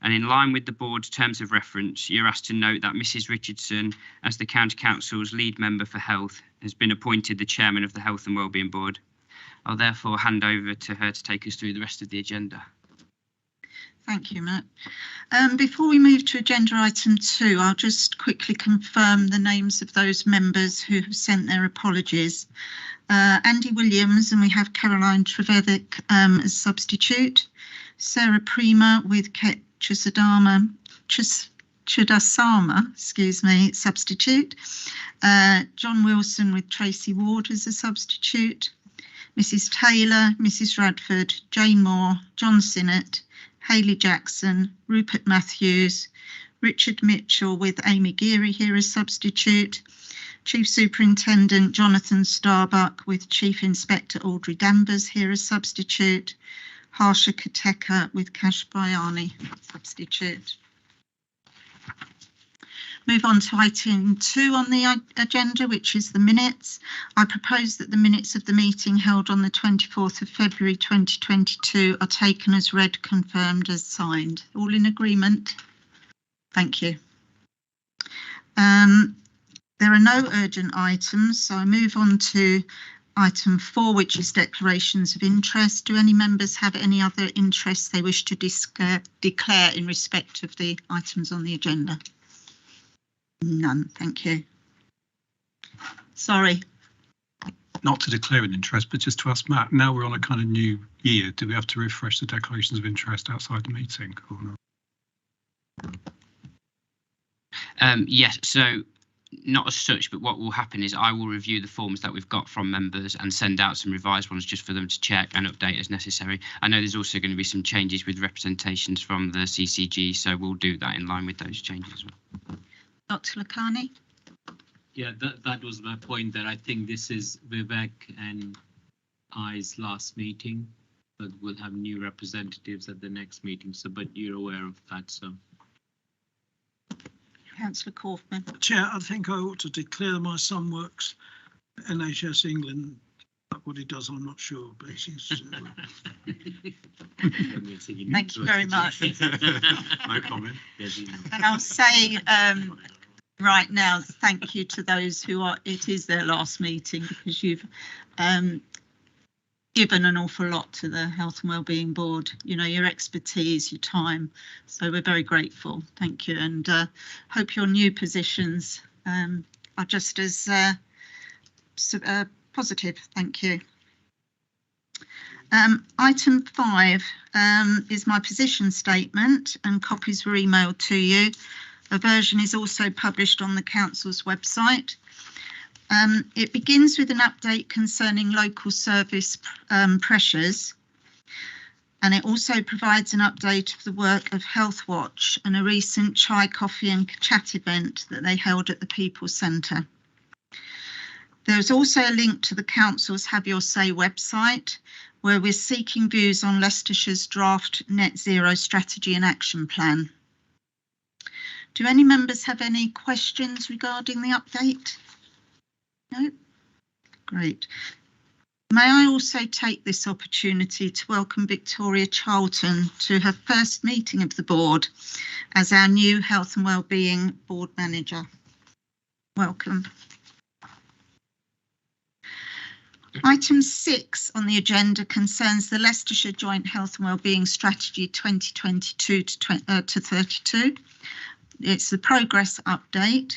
And in line with the board's terms of reference, you're asked to note that Mrs Richardson, as the County Council's lead member for health, has been appointed the chairman of the Health and Wellbeing Board. I'll therefore hand over to her to take us through the rest of the agenda. Thank you, Matt. Before we move to agenda item 2, I'll just quickly confirm the names of those members who have sent their apologies. Andy Williams, and we have Caroline Trevedick as substitute. Sarah Prima with Ket Chudasama, substitute. John Wilson with Tracy Ward as a substitute. Mrs Taylor, Mrs Radford, Jane Moore, John Sinnott, Hayley Jackson, Rupert Matthews, Richard Mitchell with Amy Geary here as substitute, Chief Superintendent Jonathan Starbuck with Chief Inspector Audrey Danvers here as substitute, Harsha Kateka with Kash Bayani substitute. Move on to item 2 on the agenda, which is the minutes. I propose that the minutes of the meeting held on the 24th of February 2022 are taken as read, confirmed as signed. All in agreement? Thank you. There are no urgent items, so I move on to item 4, which is declarations of interest. Do any members have any other interests they wish to declare in respect of the items on the agenda? None, thank you. Sorry. Not to declare an interest, but just to ask Matt, now we're on a kind of new year, do we have to refresh the declarations of interest outside the meeting or not? Yes, so not as such, but what will happen is I will review the forms that we've got from members and send out some revised ones just for them to check and update as necessary. I know there's also going to be some changes with representations from the CCG, so we'll do that in line with those changes as well. Dr. Lakhani? Yeah, that was my point, that I think this is Vivek and I's last meeting, but we'll have new representatives at the next meeting. So, but you're aware of that, so. Councillor Kaufman. Chair, I think I ought to declare my son works NHS England. What he does, I'm not sure, but he seems to. Thank you very much. No comment. And I'll say right now, thank you to those who are, it is their last meeting, because you've given an awful lot to the Health and Wellbeing Board, you know, your expertise, your time. So we're very grateful. Thank you, and hope your new positions are just as positive. Thank you. Item 5 is my position statement, and copies were emailed to you. A version is also published on the Council's website. It begins with an update concerning local service pressures, and it also provides an update of the work of Health Watch and a recent chai, coffee and chat event that they held at the People's Centre. There's also a link to the Council's Have Your Say website, where we're seeking views on Leicestershire's draft Net Zero Strategy and Action Plan. Do any members have any questions regarding the update? No? Great. May I also take this opportunity to welcome Victoria Charlton to her first meeting of the board as our new Health and Wellbeing Board Manager. Welcome. Item 6 on the agenda concerns the Leicestershire Joint Health and Wellbeing Strategy 2022 to 32. It's the progress update.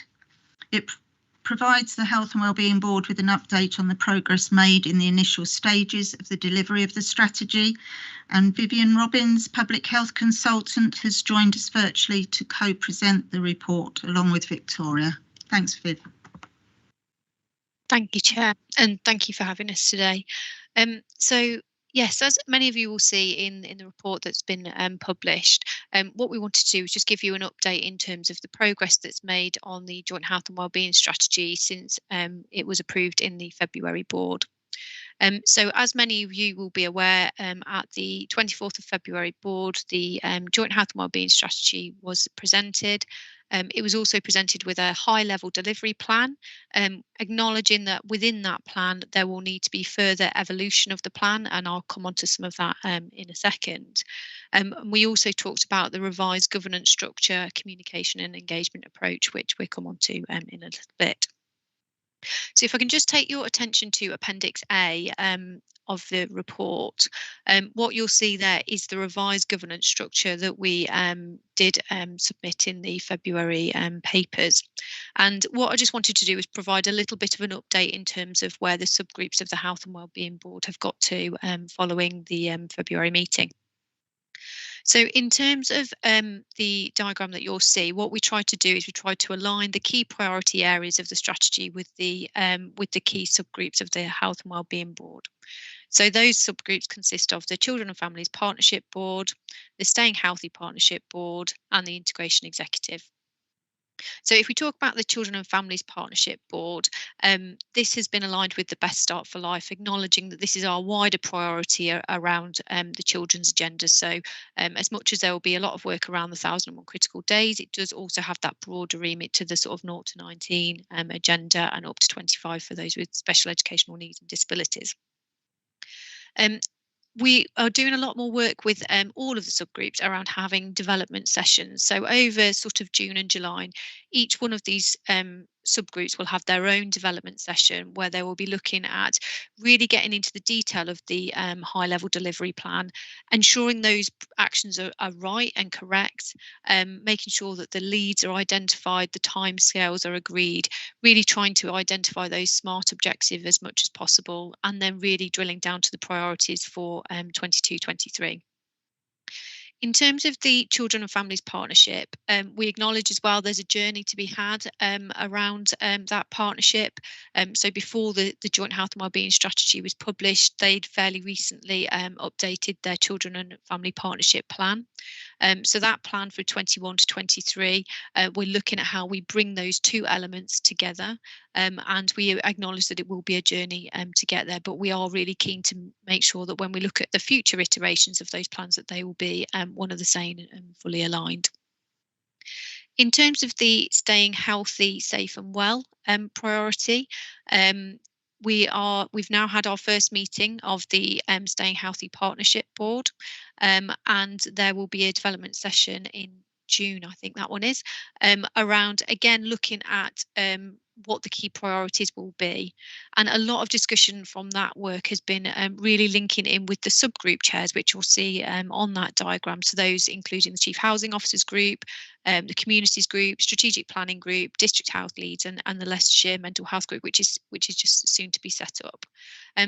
It provides the Health and Wellbeing Board with an update on the progress made in the initial stages of the delivery of the strategy. And Vivian Robbins, Public Health Consultant, has joined us virtually to co-present the report along with Victoria. Thanks, Viv. Thank you, Chair, and thank you for having us today. So, yes, as many of you will see in the report that's been published, what we wanted to do is just give you an update in terms of the progress that's made on the Joint Health and Wellbeing Strategy since it was approved in the February board. So as many of you will be aware, at the 24th of February board, the Joint Health and Wellbeing Strategy was presented, It was also presented with a high-level delivery plan, acknowledging that within that plan there will need to be further evolution of the plan, and I'll come on to some of that in a second. We also talked about the revised governance structure, communication and engagement approach, which we'll come on to in a little bit. So if I can just take your attention to Appendix A of the report, what you'll see there is the revised governance structure that we did submit in the February papers. And what I just wanted to do is provide a little bit of an update in terms of where the subgroups of the Health and Wellbeing Board have got to following the February meeting. So in terms of the diagram that you'll see, what we try to do is we try to align the key priority areas of the strategy with the key subgroups of the Health and Wellbeing Board. So those subgroups consist of the Children and Families Partnership Board, the Staying Healthy Partnership Board, and the Integration Executive. So if we talk about the Children and Families Partnership Board, this has been aligned with the Best Start for Life, acknowledging that this is our wider priority around the children's agenda. So as much as there will be a lot of work around the 1001 critical days, it does also have that broader remit to the sort of 0 to 19 agenda and up to 25 for those with special educational needs and disabilities. We are doing a lot more work with all of the subgroups around having development sessions. So over sort of June and July, each one of these subgroups will have their own development session where they will be looking at really getting into the detail of the high-level delivery plan, ensuring those actions are right and correct, making sure that the leads are identified, the timescales are agreed, really trying to identify those SMART objectives as much as possible, and then really drilling down to the priorities for 22-23. In terms of the Children and Families Partnership, we acknowledge as well there's a journey to be had around that partnership. So before the Joint Health and Wellbeing Strategy was published, they'd fairly recently updated their Children and Family Partnership Plan. So that plan for 21 to 23, we're looking at how we bring those two elements together, and we acknowledge that it will be a journey to get there, but we are really keen to make sure that when we look at the future iterations of those plans that they will be one of the same and fully aligned. In terms of the Staying Healthy, Safe and Well priority, we've now had our first meeting of the Staying Healthy Partnership Board, and there will be a development session in June, I think that one is, around again looking at what the key priorities will be. And a lot of discussion from that work has been really linking in with the subgroup chairs, which you'll see on that diagram. So those including the Chief Housing Officers Group, the Communities Group, Strategic Planning Group, District Health Leads, and the Leicestershire Mental Health Group, which is just soon to be set up.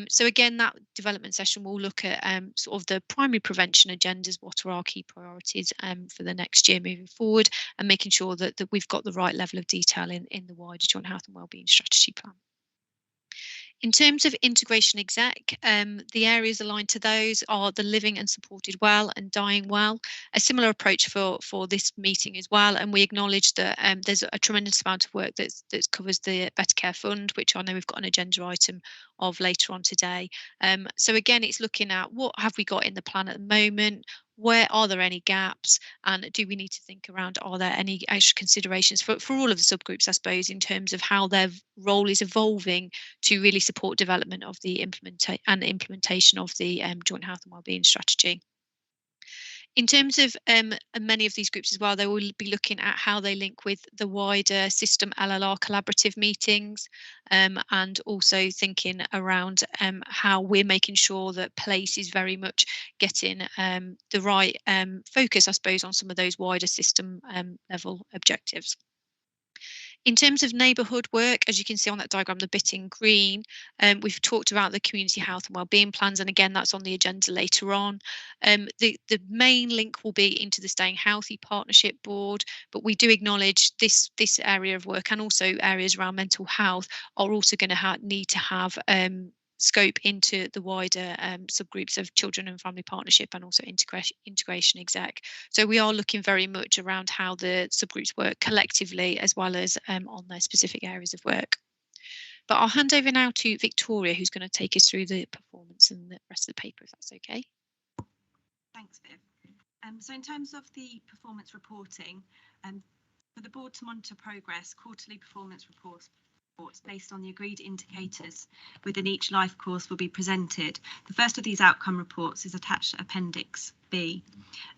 So again, that development session will look at sort of the primary prevention agendas, what are our key priorities for the next year moving forward, and making sure that we've got the right level of detail in the wider Joint Health and Wellbeing Strategy Plan. In terms of integration exec, the areas aligned to those are the living and supported well and dying well. A similar approach for this meeting as well, and we acknowledge that there's a tremendous amount of work that covers the Better Care Fund, which I know we've got an agenda item of later on today. So again, it's looking at what have we got in the plan at the moment, where are there any gaps, and do we need to think around, are there any extra considerations for all of the subgroups, I suppose, in terms of how their role is evolving to really support development of the implementation of the Joint Health and Wellbeing Strategy. In terms of many of these groups as well, they will be looking at how they link with the wider system LLR collaborative meetings, and also thinking around how we're making sure that place is very much getting the right focus, I suppose, on some of those wider system level objectives. In terms of neighbourhood work, as you can see on that diagram, the bit in green, we've talked about the community health and wellbeing plans, and again, that's on the agenda later on. The main link will be into the Staying Healthy Partnership Board, but we do acknowledge this area of work, and also areas around mental health are also going to need to have scope into the wider subgroups of Children and Family Partnership and also integration exec. So we are looking very much around how the subgroups work collectively as well as on their specific areas of work. But I'll hand over now to Victoria, who's going to take us through the performance and the rest of the paper, if that's okay. Thanks, Viv. So in terms of the performance reporting, For the board to monitor progress, quarterly performance reports based on the agreed indicators within each life course will be presented. The first of these outcome reports is attached to Appendix B.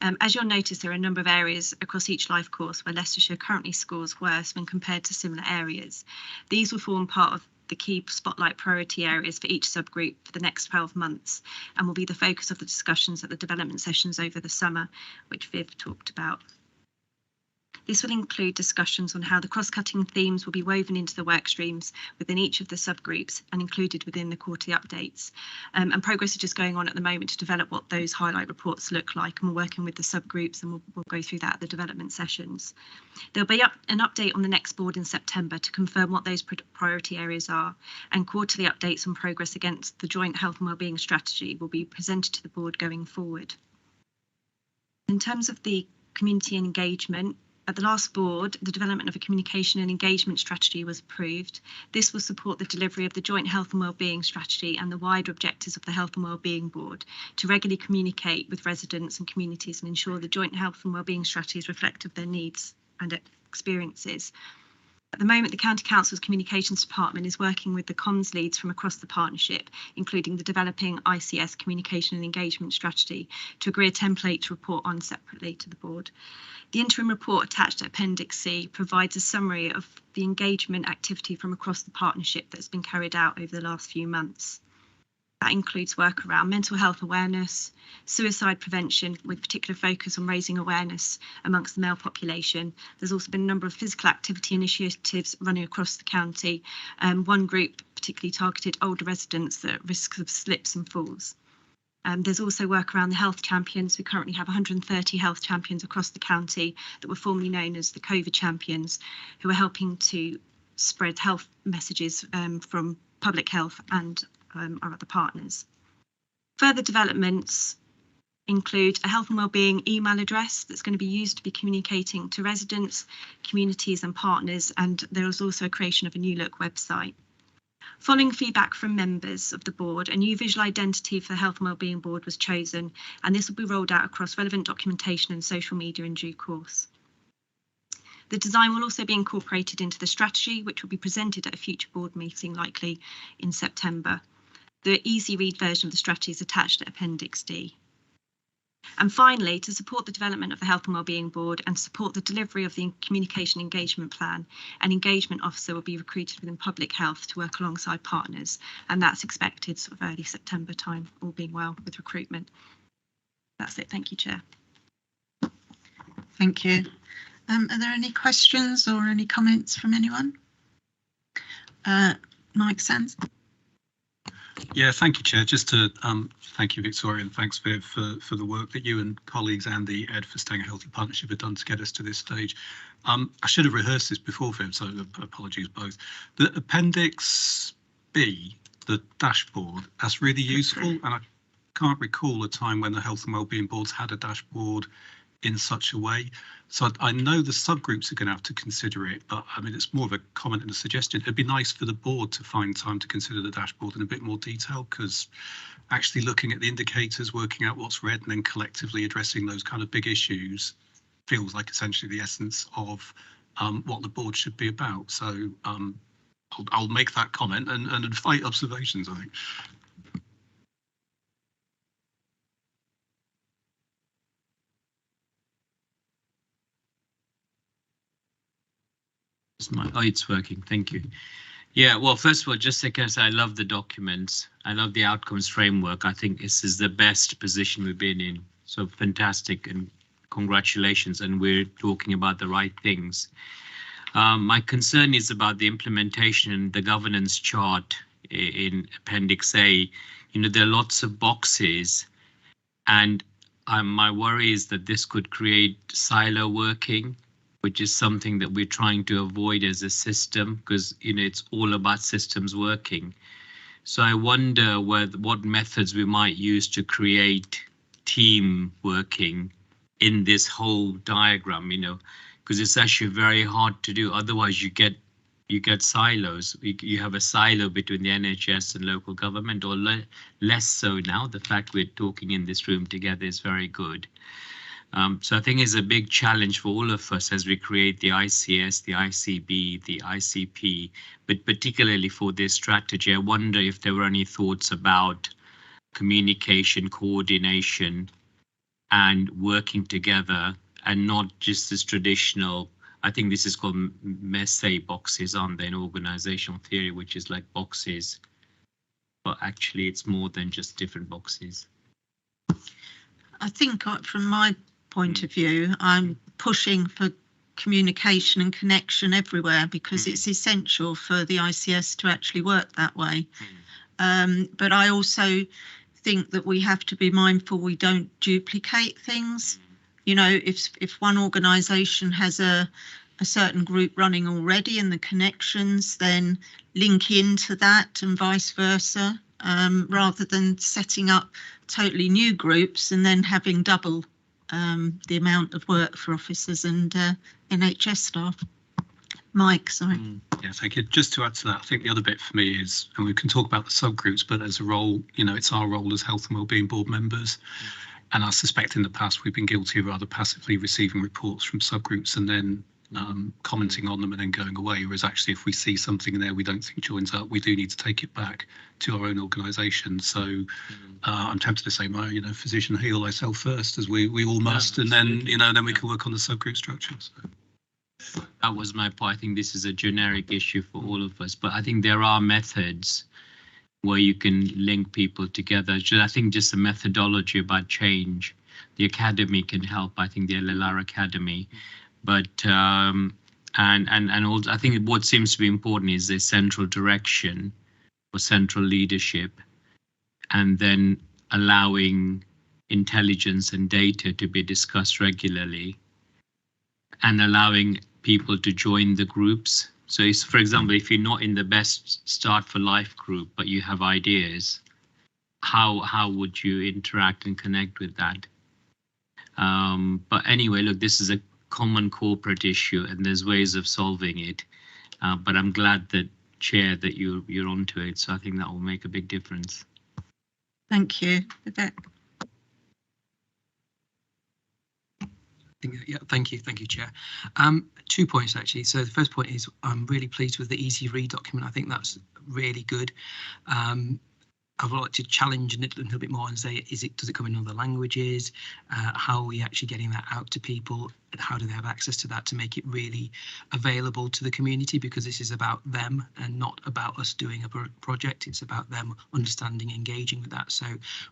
As you'll notice, there are a number of areas across each life course where Leicestershire currently scores worse when compared to similar areas. These will form part of the key spotlight priority areas for each subgroup for the next 12 months and will be the focus of the discussions at the development sessions over the summer, which Viv talked about. This will include discussions on how the cross-cutting themes will be woven into the work streams within each of the subgroups and included within the quarterly updates. And progress is just going on at the moment to develop what those highlight reports look like, and we're working with the subgroups, and we'll go through that at the development sessions. There'll be an update on the next board in September to confirm what those priority areas are, and quarterly updates on progress against the joint health and wellbeing strategy will be presented to the board going forward. In terms of the community and engagement, at the last board, the development of a communication and engagement strategy was approved. This will support the delivery of the joint health and wellbeing strategy and the wider objectives of the Health and Wellbeing Board to regularly communicate with residents and communities and ensure the joint health and wellbeing strategy is reflective of their needs and experiences. At the moment, the County Council's Communications Department is working with the comms leads from across the partnership, including the developing ICS communication and engagement strategy, to agree a template to report on separately to the board. The interim report attached to Appendix C provides a summary of the engagement activity from across the partnership that's been carried out over the last few months. That includes work around mental health awareness, suicide prevention, with particular focus on raising awareness amongst the male population. There's also been a number of physical activity initiatives running across the county. One group particularly targeted older residents at risk of slips and falls. There's also work around the health champions. We currently have 130 health champions across the county that were formerly known as the COVID champions, who are helping to spread health messages from public health and our other partners. Further developments include a health and wellbeing email address that's going to be used to be communicating to residents, communities and partners, and there is also a creation of a new look website. Following feedback from members of the board, a new visual identity for the Health and Wellbeing Board was chosen, and this will be rolled out across relevant documentation and social media in due course. The design will also be incorporated into the strategy, which will be presented at a future board meeting, likely in September. The easy read version of the strategy is attached at Appendix D. And finally, to support the development of the Health and Wellbeing Board and support the delivery of the Communication Engagement Plan, an engagement officer will be recruited within public health to work alongside partners, and that's expected sort of early September time, all being well with recruitment. That's it. Thank you, Chair. Thank you. Are there any questions or any comments from anyone? Mike Sands. Yeah, thank you, Chair. Just to thank you, Victoria, and thanks, Viv, for the work that you and colleagues and the Ed for Staying Healthy Partnership have done to get us to this stage. I should have rehearsed this before, Viv, so apologies both. The Appendix B, the dashboard, that's really useful, and I can't recall a time when the Health and Wellbeing Boards had a dashboard in such a way. So I know the subgroups are going to have to consider it, but I mean, it's more of a comment and a suggestion. It'd be nice for the board to find time to consider the dashboard in a bit more detail, because actually looking at the indicators, working out what's red, and then collectively addressing those kind of big issues feels like essentially the essence of what the board should be about. So I'll make that comment and invite observations, I think. It's working. Thank you. Yeah, well, first of all, just because I love the documents, I love the outcomes framework. I think this is the best position we've been in. So fantastic, and congratulations. And we're talking about the right things. My concern is about the implementation and the governance chart in Appendix A. You know, there are lots of boxes, and my worry is that this could create silo working, which is something that we're trying to avoid as a system, because, you know, it's all about systems working. So I wonder what methods we might use to create team working in this whole diagram, you know, because it's actually very hard to do. Otherwise, you get silos. You have a silo between the NHS and local government, or less so now. The fact we're talking in this room together is very good. So I think it's a big challenge for all of us as we create the ICS, the ICB, the ICP, but particularly for this strategy. I wonder if there were any thoughts about communication, coordination, and working together, and not just this traditional, I think this is called messe boxes, aren't they, in organizational theory, which is like boxes, but actually it's more than just different boxes. I think from my point of view, I'm pushing for communication and connection everywhere because it's essential for the ICS to actually work that way. But I also think that we have to be mindful we don't duplicate things. You know, if one organisation has a certain group running already and the connections, then link into that and vice versa, rather than setting up totally new groups and then having double the amount of work for officers and NHS staff. Mike, sorry. Yeah, thank you. Just to add to that, I think the other bit for me is, and we can talk about the subgroups, but as a role, you know, it's our role as Health and Wellbeing Board members. And I suspect in the past we've been guilty of rather passively receiving reports from subgroups and then commenting on them and then going away. Whereas actually, if we see something in there we don't think joins up, we do need to take it back to our own organisation. So I'm tempted to say, you know, physician, heal thyself first, as we all must, and then, you know, then we can work on the subgroup structure. So. That was my point. I think this is a generic issue for all of us, but I think there are methods where you can link people together. I think just the methodology about change, the academy can help. I think the LLR Academy, but and also I think what seems to be important is the central direction or central leadership, and then allowing intelligence and data to be discussed regularly, and allowing people to join the groups. So it's, for example, if you're not in the best Start for Life group, but you have ideas, how would you interact and connect with that? But anyway, look, this is a common corporate issue and there's ways of solving it. But I'm glad that, Chair, that you're onto it. So I think that will make a big difference. Thank you. Vivek. Yeah, thank you, Chair. 2 points actually. So the first point is I'm really pleased with the easy read document. I think that's really good. I would like to challenge it a little bit more and say, does it come in other languages? How are we actually getting that out to people? How do they have access to that to make it really available to the community? Because this is about them and not about us doing a project. It's about them understanding, engaging with that. So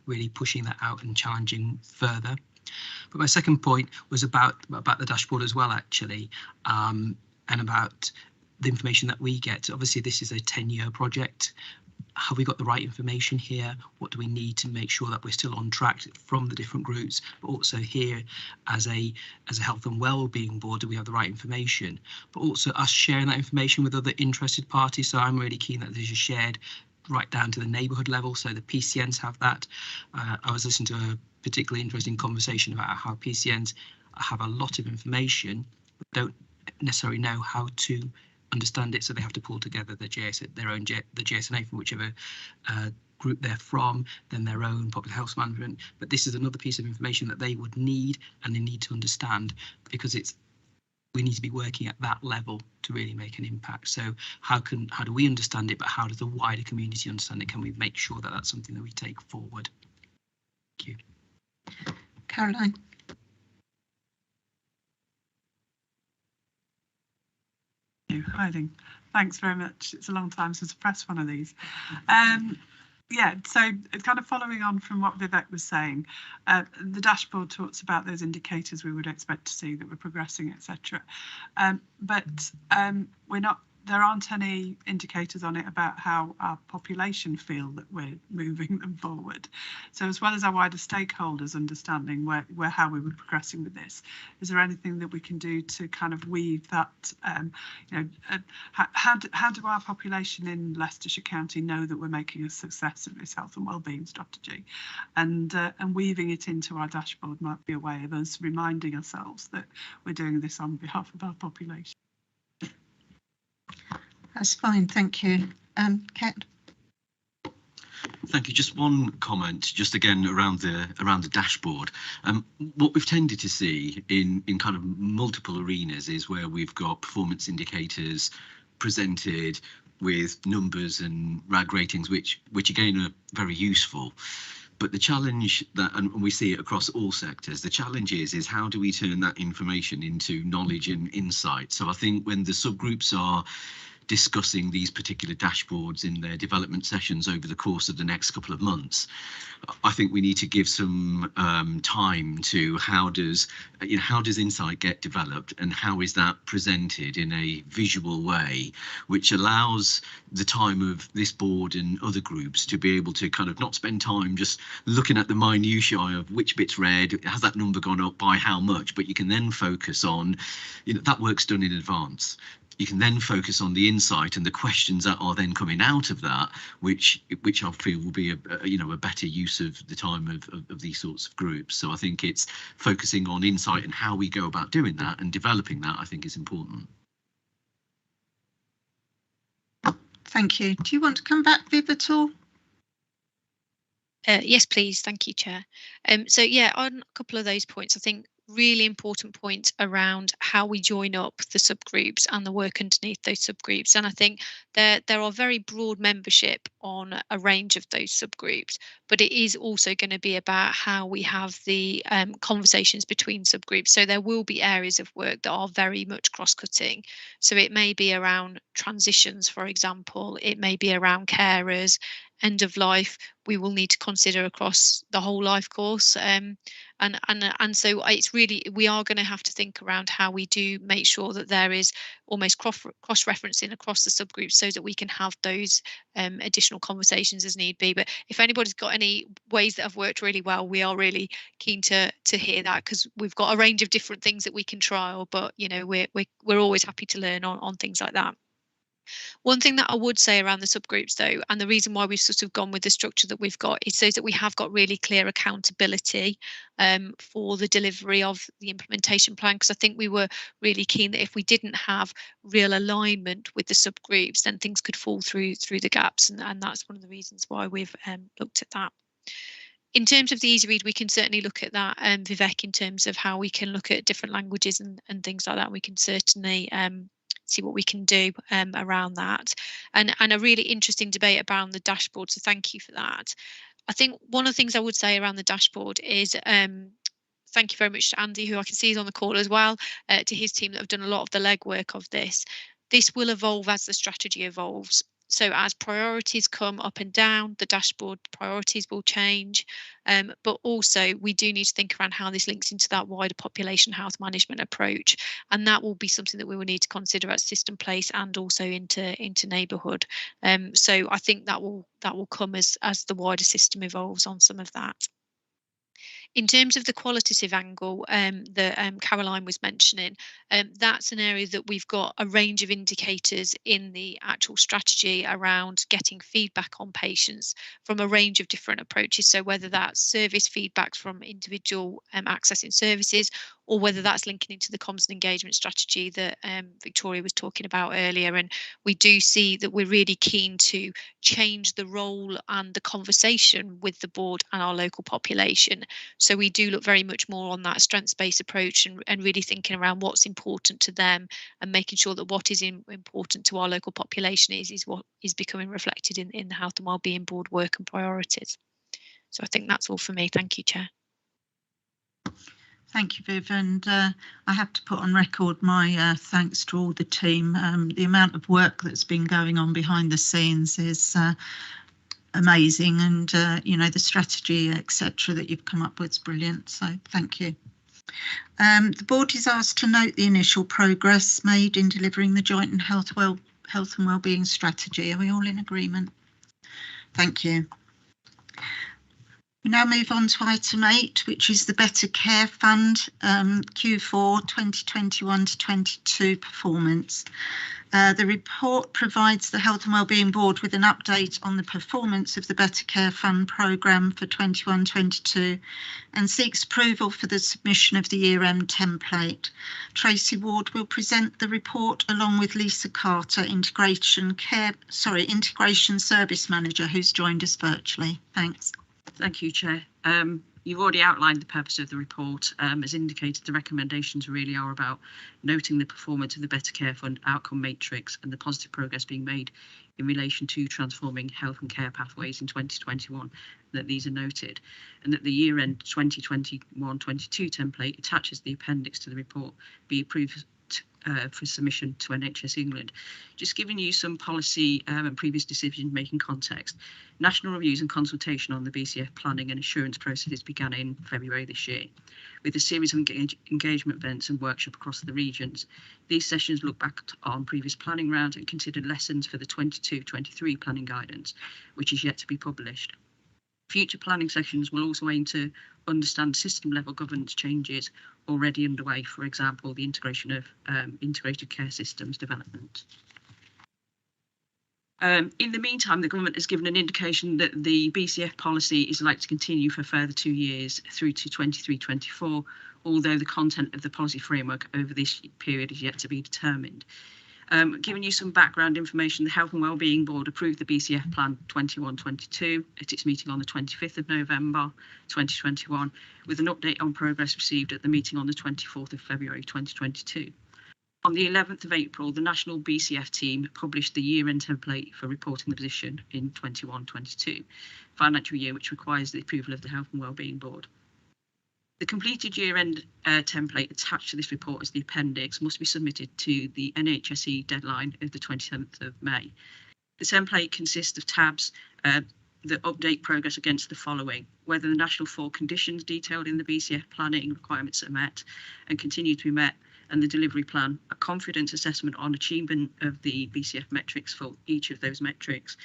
really pushing that out and challenging further. But my second point was about the dashboard as well, actually, and about the information that we get. Obviously, this is a 10-year project. Have we got the right information here? What do we need to make sure that we're still on track from the different groups, but also here as a health and wellbeing board, do we have the right information? But also us sharing that information with other interested parties. So I'm really keen that this is shared right down to the neighbourhood level, so the PCNs have that. I was listening to a particularly interesting conversation about how PCNs have a lot of information, but don't necessarily know how to understand it, so they have to pull together the GSNA from whichever group they're from, then their own public health management. But this is another piece of information that they would need and they need to understand, because we need to be working at that level to really make an impact. So how do we understand it, but how does the wider community understand it? Can we make sure that that's something that we take forward? Thank you. Caroline. Hi, thanks very much. It's a long time since I pressed one of these. Yeah, so it's kind of following on from what Vivek was saying. The dashboard talks about those indicators we would expect to see that we're progressing, etc. But there aren't any indicators on it about how our population feel that we're moving them forward. So as well as our wider stakeholders understanding how we were progressing with this, is there anything that we can do to kind of weave that, how do our population in Leicestershire County know that we're making a success of this health and wellbeing strategy? And weaving it into our dashboard might be a way of us reminding ourselves that we're doing this on behalf of our population. That's fine, thank you. Kat? Thank you. Just one comment, just again around the dashboard. What we've tended to see in kind of multiple arenas is where we've got performance indicators presented with numbers and RAG ratings, which again are very useful. But the challenge that, and we see it across all sectors, the challenge is how do we turn that information into knowledge and insight? So I think when the subgroups are discussing these particular dashboards in their development sessions over the course of the next couple of months, I think we need to give some time to how does insight get developed and how is that presented in a visual way, which allows the time of this board and other groups to be able to kind of not spend time just looking at the minutiae of which bit's red, has that number gone up by how much, but you can then focus on, that work's done in advance. You can then focus on the insight and the questions that are then coming out of that, which I feel will be a better use of the time of these sorts of groups. So I think it's focusing on insight and how we go about doing that and developing that, I think, is important. Thank you. Do you want to come back, Viv, at all? Yes, please. Thank you, Chair. So yeah, on a couple of those points, I think really important point around how we join up the subgroups and the work underneath those subgroups. And I think there are very broad membership on a range of those subgroups, but it is also going to be about how we have the conversations between subgroups. So there will be areas of work that are very much cross-cutting. So it may be around transitions, for example, it may be around carers, end of life. We will need to consider across the whole life course, and so it's really, we are going to have to think around how we do make sure that there is almost cross-referencing across the subgroups so that we can have those additional conversations as need be. But if anybody's got any ways that have worked really well, we are really keen to hear that, because we've got a range of different things that we can trial, but we're always happy to learn on things like that. One thing that I would say around the subgroups though, and the reason why we've sort of gone with the structure that we've got, is so that we have got really clear accountability for the delivery of the implementation plan, because I think we were really keen that if we didn't have real alignment with the subgroups, then things could fall through the gaps, and that's one of the reasons why we've looked at that. In terms of the easy read, we can certainly look at that, Vivek, in terms of how we can look at different languages and things like that. We can certainly see what we can do around that, and a really interesting debate around the dashboard, so thank you for that. I think one of the things I would say around the dashboard is thank you very much to Andy, who I can see is on the call as well, to his team that have done a lot of the legwork of this. This will evolve as the strategy evolves. So as priorities come up and down, the dashboard priorities will change, but also we do need to think around how this links into that wider population health management approach, and that will be something that we will need to consider at system place and also into neighbourhood. So I think that will come as the wider system evolves on some of that. In terms of the qualitative angle that Caroline was mentioning, that's an area that we've got a range of indicators in the actual strategy around getting feedback on patients from a range of different approaches. So whether that's service feedback from individual accessing services, or whether that's linking into the comms and engagement strategy that Victoria was talking about earlier. And we do see that we're really keen to change the role and the conversation with the board and our local population. So we do look very much more on that strengths-based approach and really thinking around what's important to them and making sure that what is important to our local population is what is becoming reflected in the Health and Wellbeing Board work and priorities. So I think that's all for me. Thank you, Chair. Thank you, Viv, and I have to put on record my thanks to all the team. The amount of work that's been going on behind the scenes is amazing, and the strategy, etc., that you've come up with is brilliant, so thank you. The board is asked to note the initial progress made in delivering the joint and health and wellbeing strategy. Are we all in agreement? Thank you. We now move on to item 8, which is the Better Care Fund Q4 2021 to 22 performance. The report provides the Health and Wellbeing Board with an update on the performance of the Better Care Fund programme for 21-22 and seeks approval for the submission of the year-end template. Tracy Ward will present the report along with Lisa Carter, Integration Service Manager, who's joined us virtually. Thanks. Thank you, Chair. You've already outlined the purpose of the report. As indicated, the recommendations really are about noting the performance of the Better Care Fund outcome matrix and the positive progress being made in relation to transforming health and care pathways in 2021, that these are noted, and that the year-end 2021-22 template attaches the appendix to the report be approved for submission to NHS England. Just giving you some policy and previous decision-making context. National reviews and consultation on the BCF planning and assurance processes began in February this year, with a series of engagement events and workshops across the regions. These sessions look back on previous planning rounds and considered lessons for the 22-23 planning guidance, which is yet to be published. Future planning sessions will also aim to understand system-level governance changes already underway, for example, the integration of integrated care systems development. In the meantime, the government has given an indication that the BCF policy is likely to continue for a further 2 years through to 23-24, although the content of the policy framework over this period is yet to be determined. Giving you some background information, the Health and Wellbeing Board approved the BCF Plan 21-22 at its meeting on the 25th of November 2021, with an update on progress received at the meeting on the 24th of February 2022. On the 11th of April, the National BCF team published the year-end template for reporting the position in 21-22 financial year, which requires the approval of the Health and Wellbeing Board. The completed year-end template attached to this report as the appendix must be submitted to the NHSE deadline of the 27th of May. The template consists of tabs that update progress against the following: whether the national 4 conditions detailed in the BCF planning requirements are met and continue to be met, and the delivery plan, a confidence assessment on achievement of the BCF metrics for each of those metrics,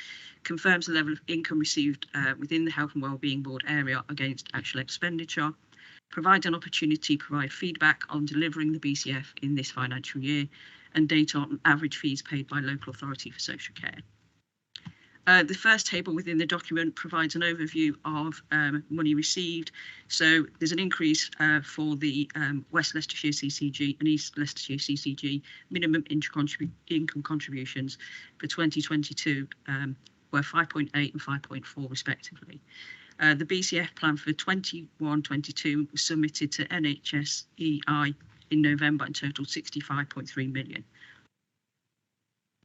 confirms the level of income received within the Health and Wellbeing Board area against actual expenditure, provides an opportunity to provide feedback on delivering the BCF in this financial year, and data on average fees paid by local authority for social care. The first table within the document provides an overview of money received. So there's an increase for the West Leicestershire CCG and East Leicestershire CCG minimum income contributions for 2022 were 5.8 and 5.4 respectively. The BCF plan for 21-22 was submitted to NHSEI in November and totaled 65.3 million.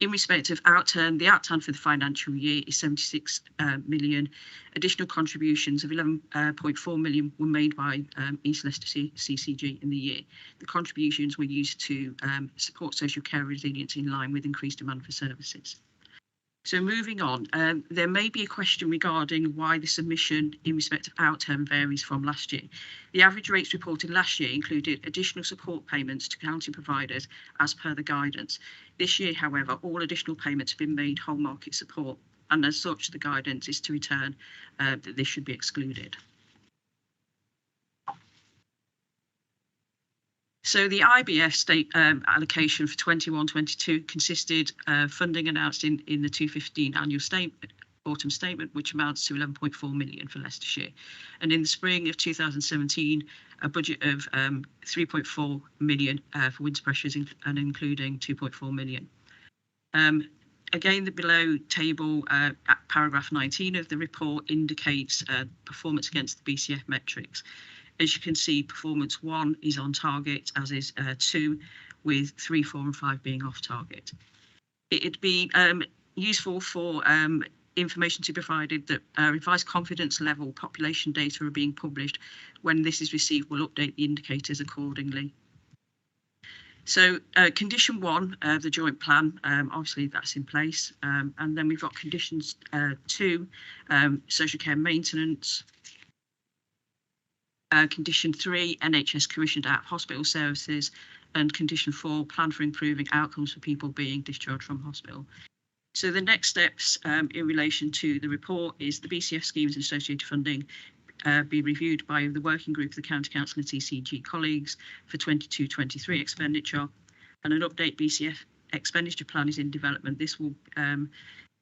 In respect of outturn, the outturn for the financial year is 76 million. Additional contributions of 11.4 million were made by East Leicestershire CCG in the year. The contributions were used to support social care resilience in line with increased demand for services. So moving on, there may be a question regarding why the submission in respect of outturn varies from last year. The average rates reported last year included additional support payments to county providers as per the guidance. This year, however, all additional payments have been made whole market support, and as such, the guidance is to return that this should be excluded. So the IBF state allocation for 21-22 consisted of funding announced in the 215 annual autumn statement, which amounts to 11.4 million for Leicestershire. And in the spring of 2017, a budget of 3.4 million for winter pressures and including 2.4 million. Again, the below table at paragraph 19 of the report indicates performance against the BCF metrics. As you can see, performance 1 is on target, as is 2, with 3, 4 and 5 being off target. It'd be useful for information to be provided that revised confidence level population data are being published. When this is received, we'll update the indicators accordingly. So condition 1 of the joint plan, obviously that's in place. And then we've got conditions 2, social care maintenance. Condition 3, NHS commissioned out hospital services, and condition 4, plan for improving outcomes for people being discharged from hospital. So the next steps in relation to the report is the BCF schemes and associated funding be reviewed by the working group of the County Council and CCG colleagues for 22-23 expenditure, and an update BCF expenditure plan is in development. This will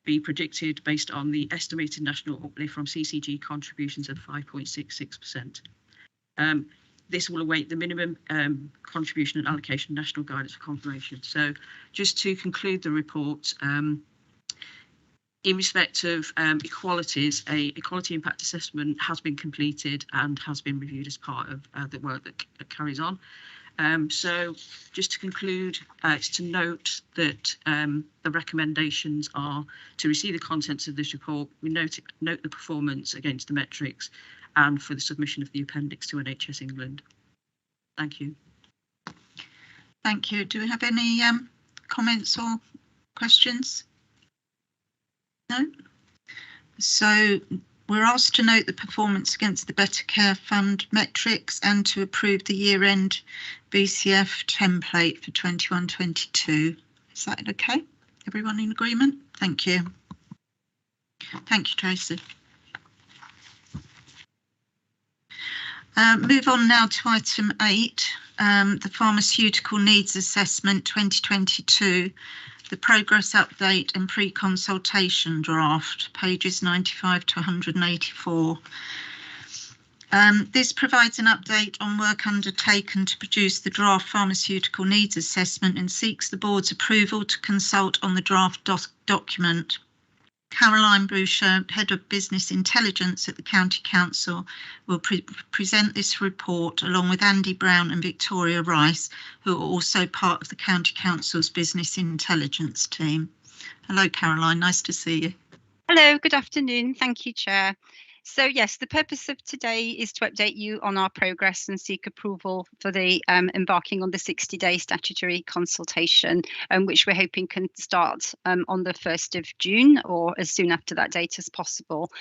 be predicted based on the estimated national uplift from CCG contributions of 5.66%. This will await the minimum contribution and allocation national guidance for confirmation. So just to conclude the report, in respect of equalities, a equality impact assessment has been completed and has been reviewed as part of the work that carries on. So just to conclude, it's to note that the recommendations are to receive the contents of this report, we note the performance against the metrics, and for the submission of the appendix to NHS England. Thank you. Thank you. Do we have any comments or questions? No? So we're asked to note the performance against the Better Care Fund metrics and to approve the year-end BCF template for 21-22. Is that okay? Everyone in agreement? Thank you. Thank you, Tracy. Move on now to item 8, the Pharmaceutical Needs Assessment 2022, the progress update and pre-consultation draft, pages 95 to 184. This provides an update on work undertaken to produce the draft Pharmaceutical Needs Assessment and seeks the board's approval to consult on the draft document. Caroline Boucher, Head of Business Intelligence at the County Council, will present this report along with Andy Brown and Victoria Rice, who are also part of the County Council's Business Intelligence team. Hello, Caroline, nice to see you. Hello, good afternoon. Thank you, Chair. So yes, the purpose of today is to update you on our progress and seek approval for the embarking on the 60-day statutory consultation, which we're hoping can start on the 1st of June or as soon after that date as possible.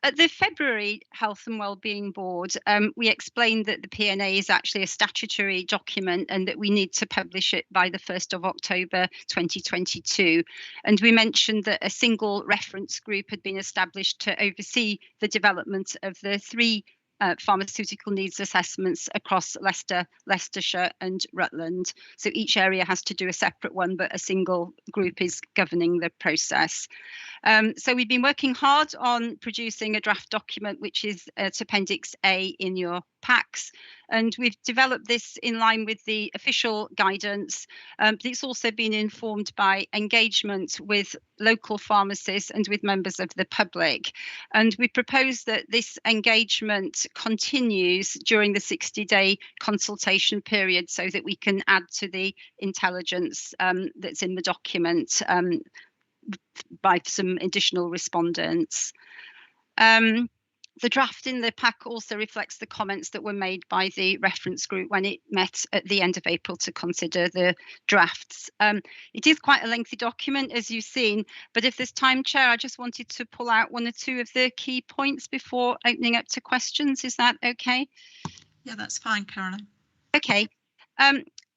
At the February Health and Wellbeing Board, we explained that the P&A is actually a statutory document and that we need to publish it by the 1st of October 2022. And we mentioned that a single reference group had been established to oversee the development of the 3 pharmaceutical needs assessments across Leicester, Leicestershire and Rutland. So each area has to do a separate one, but a single group is governing the process. So we've been working hard on producing a draft document, which is Appendix A in your packs. And we've developed this in line with the official guidance, but it's also been informed by engagement with local pharmacists and with members of the public. And we propose that this engagement continues during the 60-day consultation period so that we can add to the intelligence that's in the document by some additional respondents. The draft in the pack also reflects the comments that were made by the reference group when it met at the end of April to consider the drafts. It is quite a lengthy document, as you've seen, but if there's time, Chair, I just wanted to pull out 1 or 2 of the key points before opening up to questions. Is that okay? Yeah, that's fine, Caroline. Okay.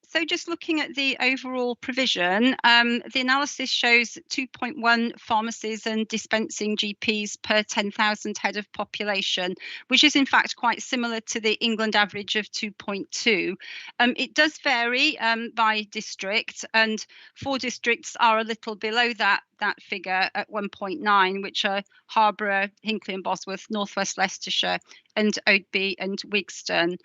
So just looking at the overall provision, the analysis shows 2.1 pharmacies and dispensing GPs per 10,000 head of population, which is in fact quite similar to the England average of 2.2. It does vary by district, and 4 districts are a little below that figure at 1.9, which are Harborough, Hinckley and Bosworth, North West Leicestershire and Oadby and Wigston.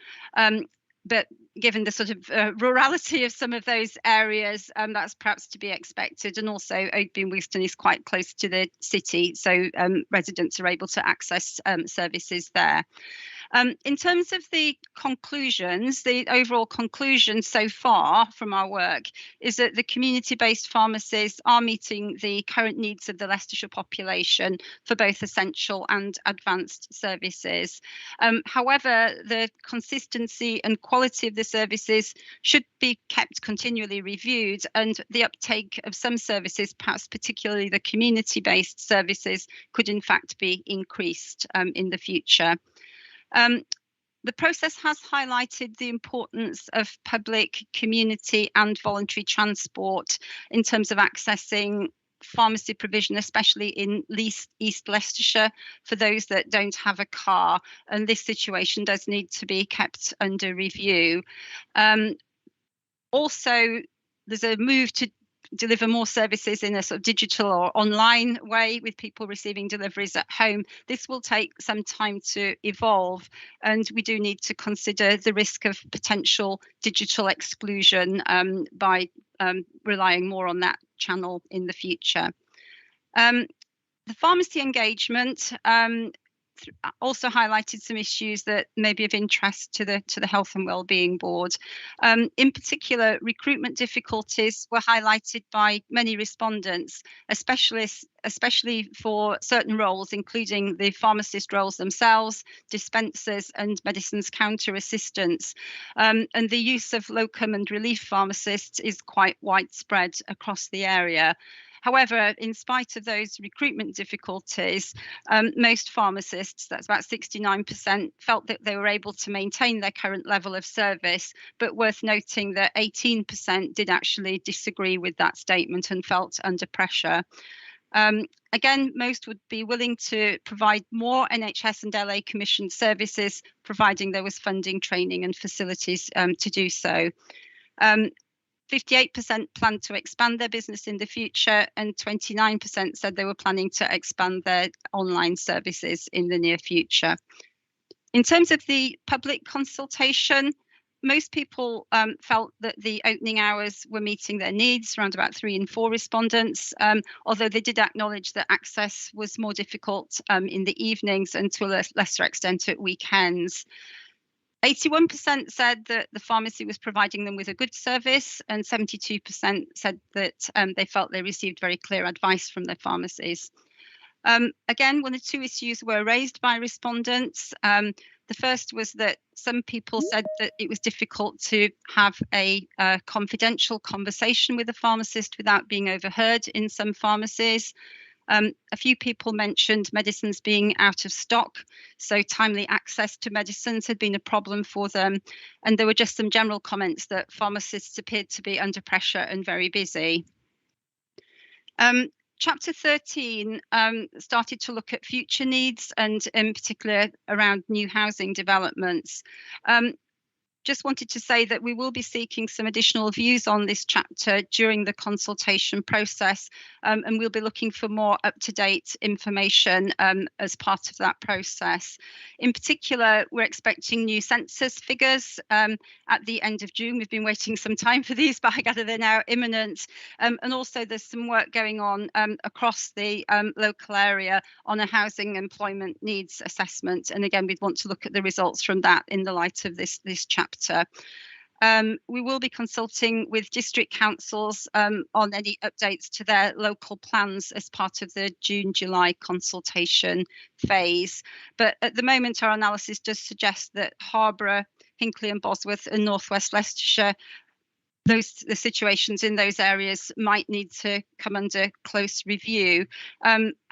But given the sort of rurality of some of those areas, that's perhaps to be expected. And also Oadby and Wigston is quite close to the city, so residents are able to access services there. In terms of the conclusions, the overall conclusion so far from our work is that the community-based pharmacies are meeting the current needs of the Leicestershire population for both essential and advanced services. However, the consistency and quality of the services should be kept continually reviewed, and the uptake of some services, perhaps particularly the community-based services, could in fact be increased in the future. The process has highlighted the importance of public, community and voluntary transport in terms of accessing pharmacy provision, especially in East Leicestershire, for those that don't have a car. And this situation does need to be kept under review. Also, there's a move to deliver more services in a sort of digital or online way with people receiving deliveries at home. This will take some time to evolve, and we do need to consider the risk of potential digital exclusion by relying more on that channel in the future. The pharmacy engagement also highlighted some issues that may be of interest to the Health and Wellbeing Board. In particular, recruitment difficulties were highlighted by many respondents, especially for certain roles, including the pharmacist roles themselves, dispensers and medicines counter assistants. And the use of locum and relief pharmacists is quite widespread across the area. However, in spite of those recruitment difficulties, most pharmacists, that's about 69%, felt that they were able to maintain their current level of service, but worth noting that 18% did actually disagree with that statement and felt under pressure. Again, most would be willing to provide more NHS and LA commissioned services, providing there was funding, training and facilities to do so. 58% planned to expand their business in the future, and 29% said they were planning to expand their online services in the near future. In terms of the public consultation, most people felt that the opening hours were meeting their needs, around about 3 in 4 respondents, although they did acknowledge that access was more difficult in the evenings and to a lesser extent at weekends. 81% said that the pharmacy was providing them with a good service, and 72% said that they felt they received very clear advice from their pharmacies. Again, 1 or 2 issues were raised by respondents. The first was that some people said that it was difficult to have a confidential conversation with a pharmacist without being overheard in some pharmacies. A few people mentioned medicines being out of stock, so timely access to medicines had been a problem for them. And there were just some general comments that pharmacists appeared to be under pressure and very busy. Chapter 13 started to look at future needs, and in particular around new housing developments. Just wanted to say that we will be seeking some additional views on this chapter during the consultation process, and we'll be looking for more up-to-date information as part of that process. In particular, we're expecting new census figures at the end of June. We've been waiting some time for these, but I gather they're now imminent. And also there's some work going on across the local area on a housing employment needs assessment. And again, we'd want to look at the results from that in the light of this chapter. We will be consulting with district councils on any updates to their local plans as part of the June-July consultation phase. But at the moment, our analysis does suggest that Harborough, Hinckley and Bosworth and North West Leicestershire, the situations in those areas might need to come under close review.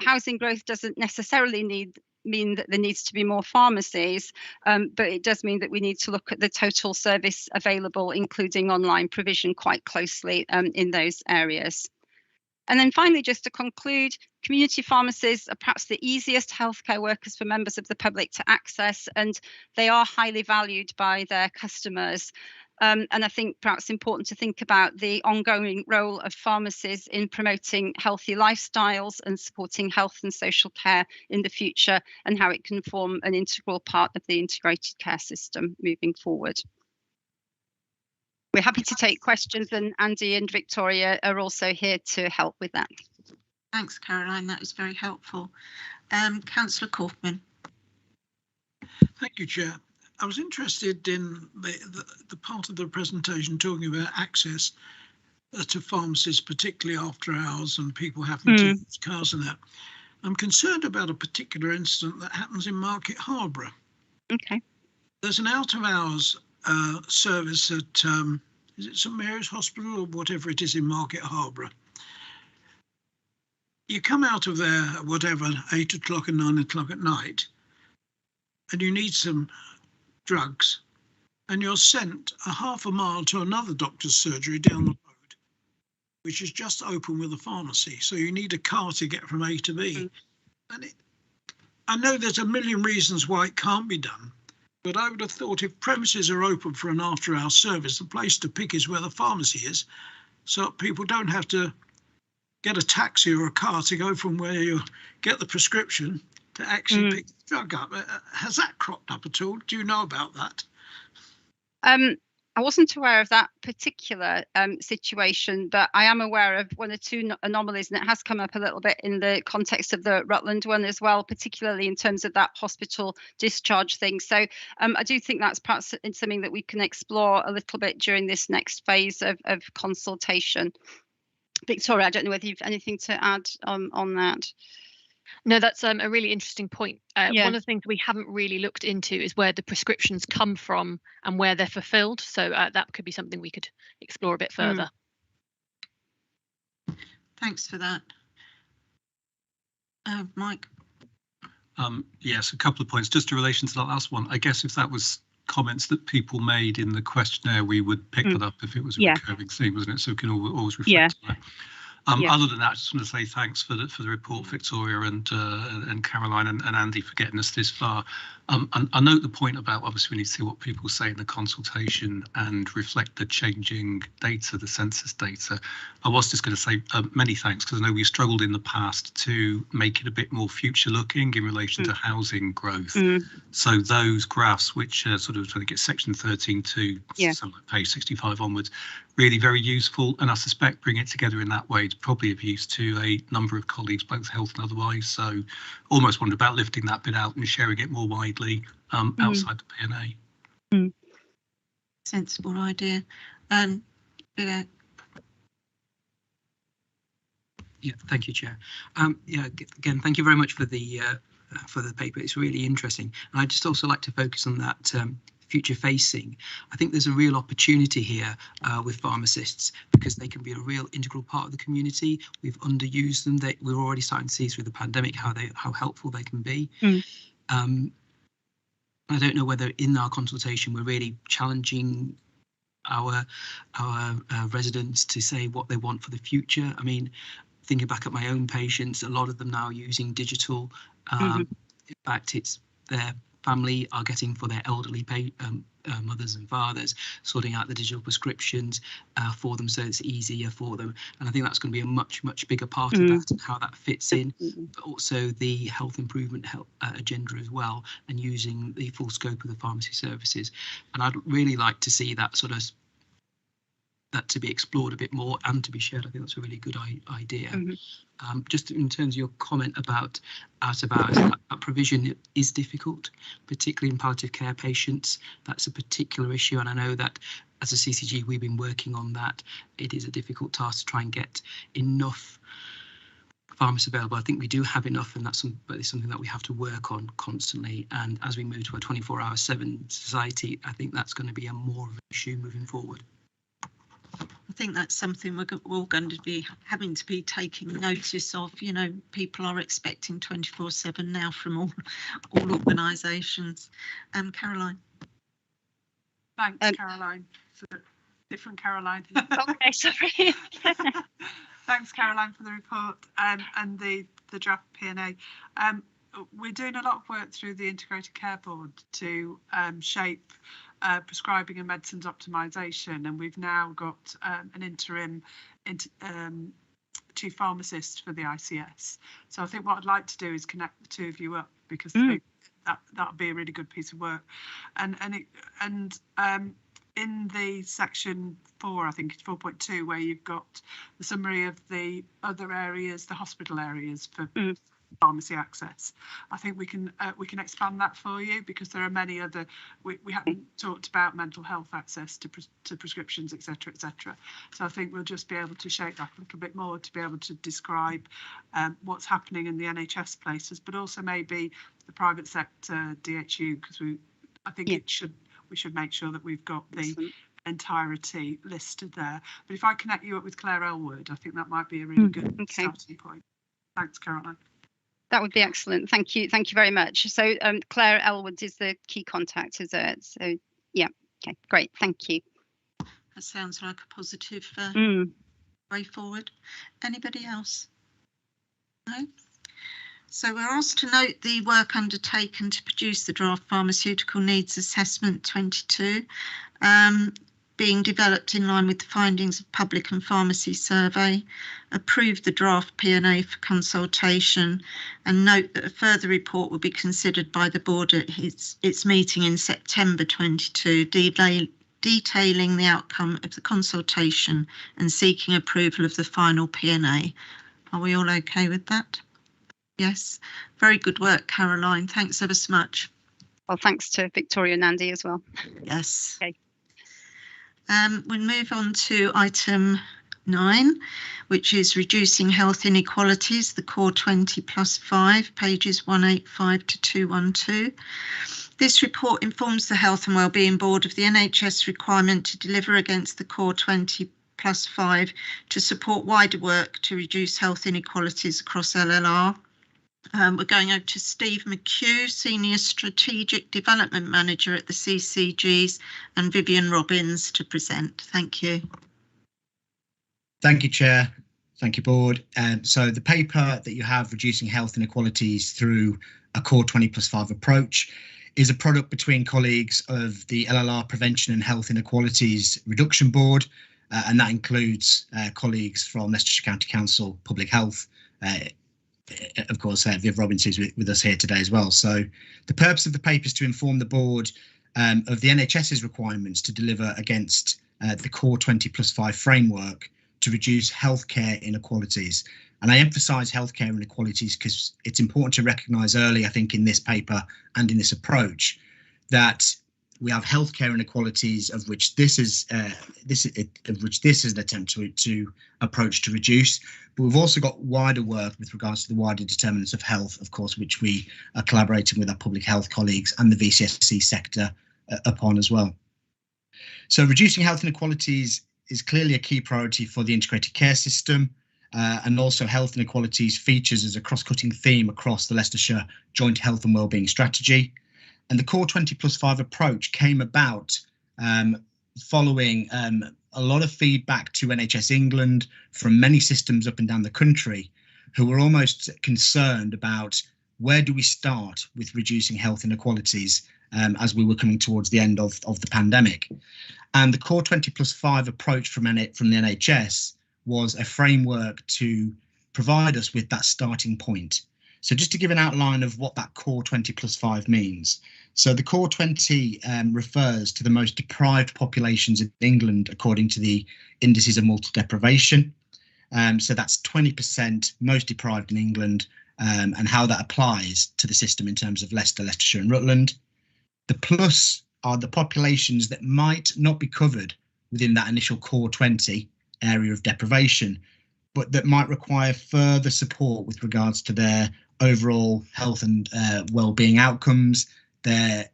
Housing growth doesn't necessarily mean that there needs to be more pharmacies, but it does mean that we need to look at the total service available, including online provision, quite closely in those areas. And then finally, just to conclude, community pharmacies are perhaps the easiest healthcare workers for members of the public to access, and they are highly valued by their customers. And I think perhaps important to think about the ongoing role of pharmacies in promoting healthy lifestyles and supporting health and social care in the future, and how it can form an integral part of the integrated care system moving forward. We're happy to take questions, and Andy and Victoria are also here to help with that. Thanks, Caroline. That was very helpful. Councillor Kaufman. Thank you, Chair. I was interested in the part of the presentation talking about access to pharmacies, particularly after hours and people having to use cars and that. I'm concerned about a particular incident that happens in Market Harborough. Okay. There's an out of hours service at, is it St Mary's Hospital or whatever it is in Market Harborough? You come out of there at whatever, 8 o'clock and 9 o'clock at night, and you need some drugs, and you're sent a half a mile to another doctor's surgery down the road, which is just open with a pharmacy. So you need a car to get from A to B. And I know there's a million reasons why it can't be done, but I would have thought if premises are open for an after-hours service, the place to pick is where the pharmacy is. so people don't have to get a taxi or a car to go from where you get the prescription to actually pick the drug up. Has that cropped up at all? Do you know about that? I wasn't aware of that particular situation, but I am aware of one or two anomalies, and it has come up a little bit in the context of the Rutland one as well, particularly in terms of that hospital discharge thing. So I do think that's perhaps something that we can explore a little bit during this next phase of consultation. Victoria, I don't know whether you've anything to add on that. No, that's a really interesting point. Yeah. One of the things we haven't really looked into is where the prescriptions come from and where they're fulfilled. So that could be something we could explore a bit further. Thanks for that. Mike? Yes, a couple of points. Just in relation to that last one, I guess if that was comments that people made in the questionnaire, we would pick that up if it was a recurring theme, wasn't it? So we can always reflect on that. Other than that, I just want to say thanks for the report, Victoria and Caroline and Andy, for getting us this far. And I note the point about obviously we need to see what people say in the consultation and reflect the changing data, the census data. I was just going to say many thanks, because I know we struggled in the past to make it a bit more future looking in relation to housing growth. So those graphs, which sort of, I think it's section 13 to something like page 65 onwards, really very useful, and I suspect bring it together in that way is probably of use to a number of colleagues, both health and otherwise. So almost wondered about lifting that bit out and sharing it more widely outside the P&A. Sensible idea. Yeah, thank you, Chair. Again, thank you very much for the paper. It's really interesting, and I'd just also like to focus on that future facing. I think there's a real opportunity here with pharmacists, because they can be a real integral part of the community. We've underused them. We're already starting to see through the pandemic how helpful they can be. I don't know whether in our consultation we're really challenging our residents to say what they want for the future. I mean, thinking back at my own patients, a lot of them now using digital. In fact, it's their family are getting for their elderly mothers and fathers, sorting out the digital prescriptions for them, so it's easier for them. And I think that's going to be a much bigger part of that, and how that fits in, but also the health improvement agenda as well, and using the full scope of the pharmacy services. And I'd really like to see that that to be explored a bit more and to be shared. I think that's a really good idea. Just in terms of your comment about that provision is difficult, particularly in palliative care patients. That's a particular issue, and I know that as a CCG we've been working on that. It is a difficult task to try and get enough pharmacists available. I think we do have enough, and that's something that we have to work on constantly. And as we move to a 24/7 society, I think that's going to be a more of an issue moving forward. I think that's something we're all going to be having to be taking notice of. You know, people are expecting 24/7 now from all organisations. Caroline. Thanks, Caroline. Different Caroline. Okay, sorry. Thanks, Caroline, for the report and the draft P&A. We're doing a lot of work through the Integrated Care Board to shape prescribing and medicines optimisation, and we've now got an interim chief pharmacist for the ICS. So I think what I'd like to do is connect the two of you up, because I think that would be a really good piece of work. And in the section 4, I think it's 4.2, where you've got the summary of the other areas, the hospital areas for pharmacy access. I think we can expand that for you, because there are many other. We haven't talked about mental health access to prescriptions, etc., etc. So I think we'll just be able to shape that a little bit more to be able to describe what's happening in the NHS places, but also maybe the private sector DHU, because I think we should make sure that we've got the entirety listed there. But if I connect you up with Claire Elwood, I think that might be a really good starting point. Thanks, Caroline. That would be excellent. Thank you very much. So Claire Elwood is the key contact, is it? So yeah, okay, great, thank you. That sounds like a positive way forward. Anybody else? No? So we're asked to note the work undertaken to produce the draft Pharmaceutical Needs Assessment 22. being developed in line with the findings of public and pharmacy survey, approve the draft P&A for consultation, and note that a further report will be considered by the board at its meeting in September 22, detailing the outcome of the consultation and seeking approval of the final P&A. Are we all okay with that? Yes. Very good work, Caroline. Thanks ever so much. Well, thanks to Victoria and Andy as well. Yes. Okay. We'll move on to item 9, which is reducing health inequalities, the core 20+5, pages 185 to 212. This report informs the Health and Wellbeing Board of the NHS requirement to deliver against the core 20+5 to support wider work to reduce health inequalities across LLR. We're going over to Steve McHugh, Senior Strategic Development Manager at the CCGs, and Vivian Robbins to present. Thank you. Thank you, Chair. Thank you, Board. So the paper that you have, Reducing Health Inequalities Through a Core 20+5 Approach, is a product between colleagues of the LLR Prevention and Health Inequalities Reduction Board, and that includes colleagues from Leicestershire County Council Public Health, of course, Viv Robbins is with us here today as well. So the purpose of the paper is to inform the board of the NHS's requirements to deliver against the core 20+5 framework to reduce healthcare inequalities. And I emphasise healthcare inequalities because it's important to recognise early, I think, in this paper and in this approach, that we have healthcare inequalities of which this is an attempt to approach to reduce. But we've also got wider work with regards to the wider determinants of health, of course, which we are collaborating with our public health colleagues and the VCSC sector upon as well. So reducing health inequalities is clearly a key priority for the integrated care system, and also health inequalities features as a cross-cutting theme across the Leicestershire Joint Health and Wellbeing Strategy. And the core 20+5 approach came about following a lot of feedback to NHS England from many systems up and down the country who were almost concerned about where do we start with reducing health inequalities as we were coming towards the end of the pandemic. And the core 20+5 approach from the NHS was a framework to provide us with that starting point. So just to give an outline of what that core 20+5 means. So the core 20 refers to the most deprived populations in England according to the indices of multiple deprivation. So that's 20% most deprived in England, and how that applies to the system in terms of Leicester, Leicestershire and Rutland. The plus are the populations that might not be covered within that initial core 20 area of deprivation, but that might require further support with regards to their overall health and well-being outcomes, their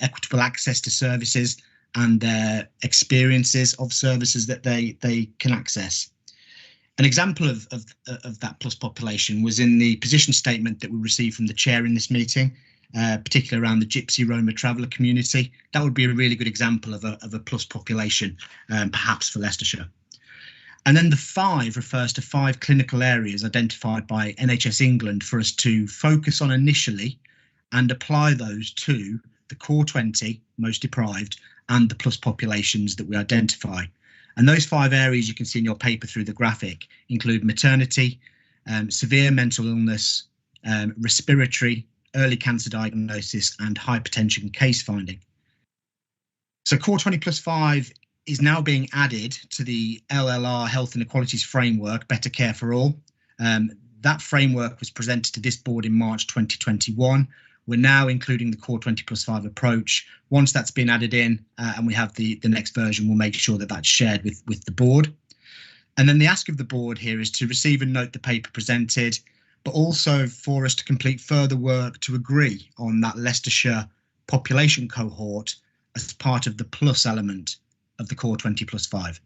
equitable access to services and their experiences of services that they can access. An example of that plus population was in the position statement that we received from the chair in this meeting, particularly around the Gypsy Roma traveller community. That would be a really good example of a plus population, perhaps for Leicestershire. And then the 5 refers to 5 clinical areas identified by NHS England for us to focus on initially and apply those to the core 20 most deprived and the plus populations that we identify. And those 5 areas you can see in your paper through the graphic include maternity, severe mental illness, respiratory, early cancer diagnosis and hypertension case finding. So core 20+5 is now being added to the LLR Health Inequalities Framework, Better Care for All. That framework was presented to this board in March 2021. We're now including the core 20+5 approach. Once that's been added in and we have the next version, we'll make sure that that's shared with the board. And then the ask of the board here is to receive and note the paper presented, but also for us to complete further work to agree on that Leicestershire population cohort as part of the plus element of the core 20+5.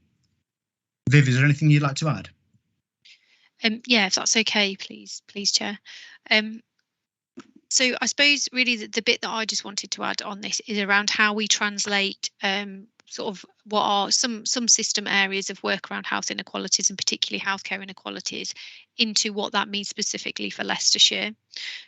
Viv, is there anything you'd like to add? Yeah, if that's okay, please, Chair. So I suppose really the bit that I just wanted to add on this is around how we translate sort of what are some system areas of work around health inequalities and particularly healthcare inequalities into what that means specifically for Leicestershire.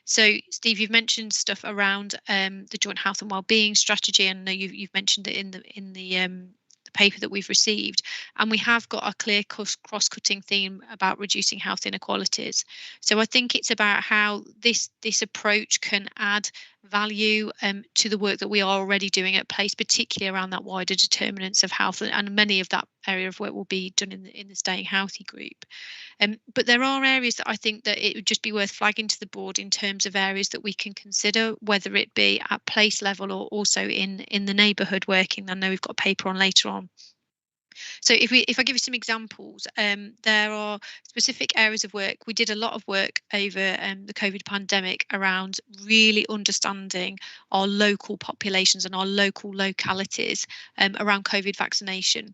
So Steve, you've mentioned stuff around the joint health and wellbeing strategy, and I know you've mentioned it in the paper that we've received, and we have got a clear cross-cutting theme about reducing health inequalities. So I think it's about how this approach can add value to the work that we are already doing at Place, particularly around that wider determinants of health, and many of that area of work will be done in the Staying Healthy group. But there are areas that I think that it would just be worth flagging to the board in terms of areas that we can consider, whether it be at Place level or also in the neighbourhood working. I know we've got a paper on later on. So if I give you some examples, there are specific areas of work. We did a lot of work over the COVID pandemic around really understanding our local populations and our local localities around COVID vaccination.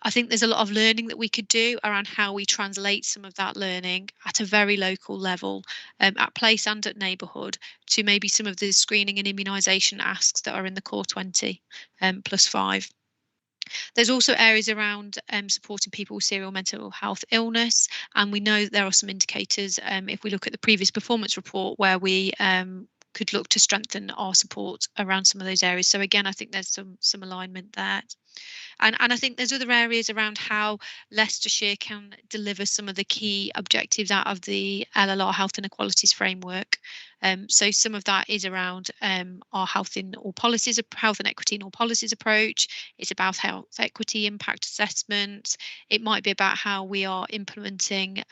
I think there's a lot of learning that we could do around how we translate some of that learning at a very local level, at Place and at neighbourhood, to maybe some of the screening and immunisation asks that are in the Core 20 +5. There's also areas around supporting people with serial mental health illness, and we know that there are some indicators if we look at the previous performance report where we could look to strengthen our support around some of those areas. So again, I think there's some alignment there. And I think there's other areas around how Leicestershire can deliver some of the key objectives out of the LLR Health Inequalities Framework. So some of that is around our health in all policies, health and equity in all policies approach. It's about health equity impact assessment. It might be about how we are implementing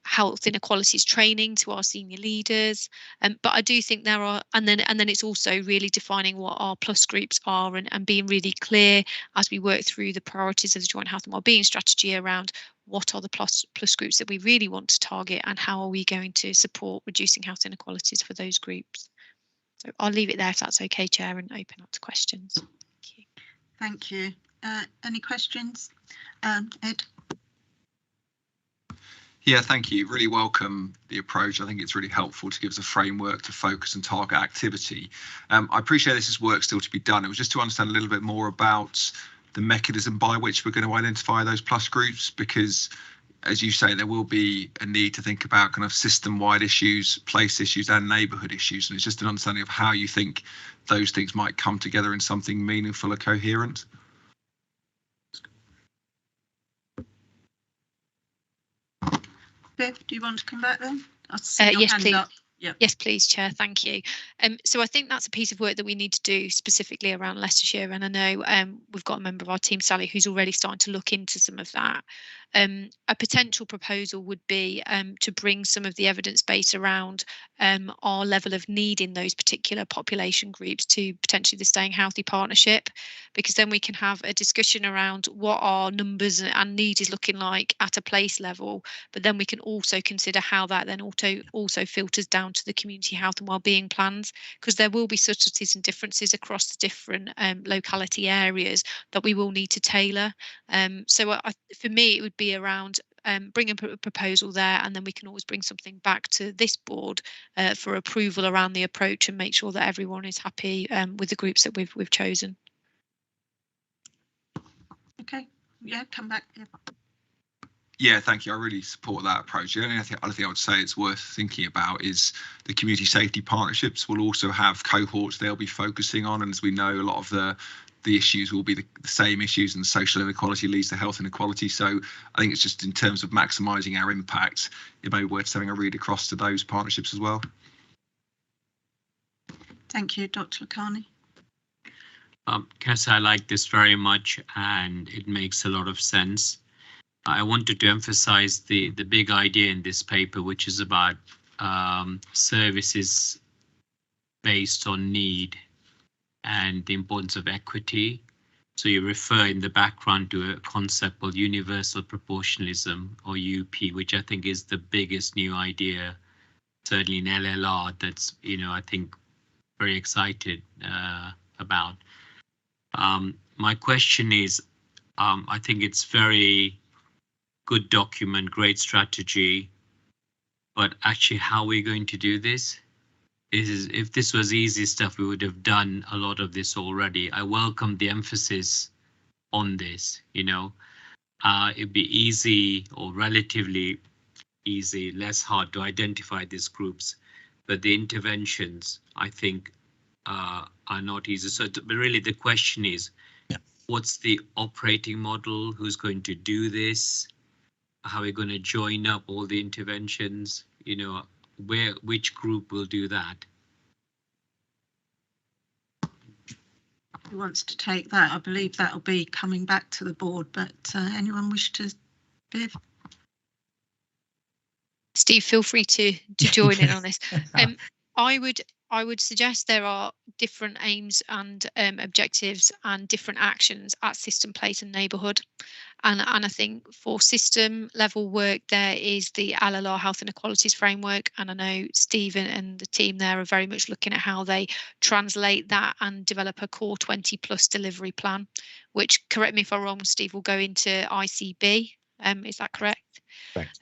health inequalities training to our senior leaders, but I do think there are, and then it's also really defining what our plus groups are and being really clear as we work through the priorities of the joint health and wellbeing strategy around what are the plus groups that we really want to target and how are we going to support reducing health inequalities for those groups. So I'll leave it there if that's okay, Chair, and open up to questions. Thank you. Thank you. Any questions? Ed? Yeah, thank you. Really welcome the approach. I think it's really helpful to give us a framework to focus and target activity. I appreciate this is work still to be done. It was just to understand a little bit more about the mechanism by which we're going to identify those plus groups, because as you say, there will be a need to think about kind of system-wide issues, place issues and neighbourhood issues. And it's just an understanding of how you think those things might come together in something meaningful or coherent. Viv, do you want to come back then? I see your yes, hand please. up. Yep. Yes, please, Chair. Thank you. So I think that's a piece of work that we need to do specifically around Leicestershire, and I know we've got a member of our team, Sally, who's already starting to look into some of that. A potential proposal would be to bring some of the evidence base around our level of need in those particular population groups to potentially the Staying Healthy partnership, because then we can have a discussion around what our numbers and need is looking like at a place level, but then we can also consider how that then also filters down to the community health and wellbeing plans, because there will be subtleties and differences across the different locality areas that we will need to tailor. So for me, it would be around bring a proposal there, and then we can always bring something back to this board for approval around the approach and make sure that everyone is happy with the groups that we've chosen. Okay, yeah, come back. Yeah. Yeah, thank you. I really support that approach. The only other thing I would say it's worth thinking about is the community safety partnerships will also have cohorts they'll be focusing on. And as we know, a lot of the issues will be the same issues, and social inequality leads to health inequality. So I think it's just in terms of maximising our impact, it may be worth having a read across to those partnerships as well. Thank you, Dr. Lakhani. Cass, I like this very much, and it makes a lot of sense. I wanted to emphasize the big idea in this paper, which is about services based on need and the importance of equity. So you refer in the background to a concept called universal proportionalism, or UP, which I think is the biggest new idea, certainly in LLR, that's, I think very excited about. My question is, I think it's very good document, great strategy, but actually how are we going to do this? If this was easy stuff, we would have done a lot of this already. I welcome the emphasis on this, it'd be easy or relatively easy, less hard to identify these groups, but the interventions, I think, are not easy. So but really the question is, what's the operating model? Who's going to do this? How are we going to join up all the interventions? You know, which group will do that? Who wants to take that? I believe that'll be coming back to the board, but anyone wish to bid? Steve, feel free to join in on this. I would suggest there are different aims and objectives and different actions at system, place and neighbourhood. And I think for system level work, there is the LLR Health Inequalities Framework. And I know Stephen and the team there are very much looking at how they translate that and develop a core 20 plus delivery plan, which, correct me if I'm wrong, Steve, will go into ICB. Is that correct? Correct.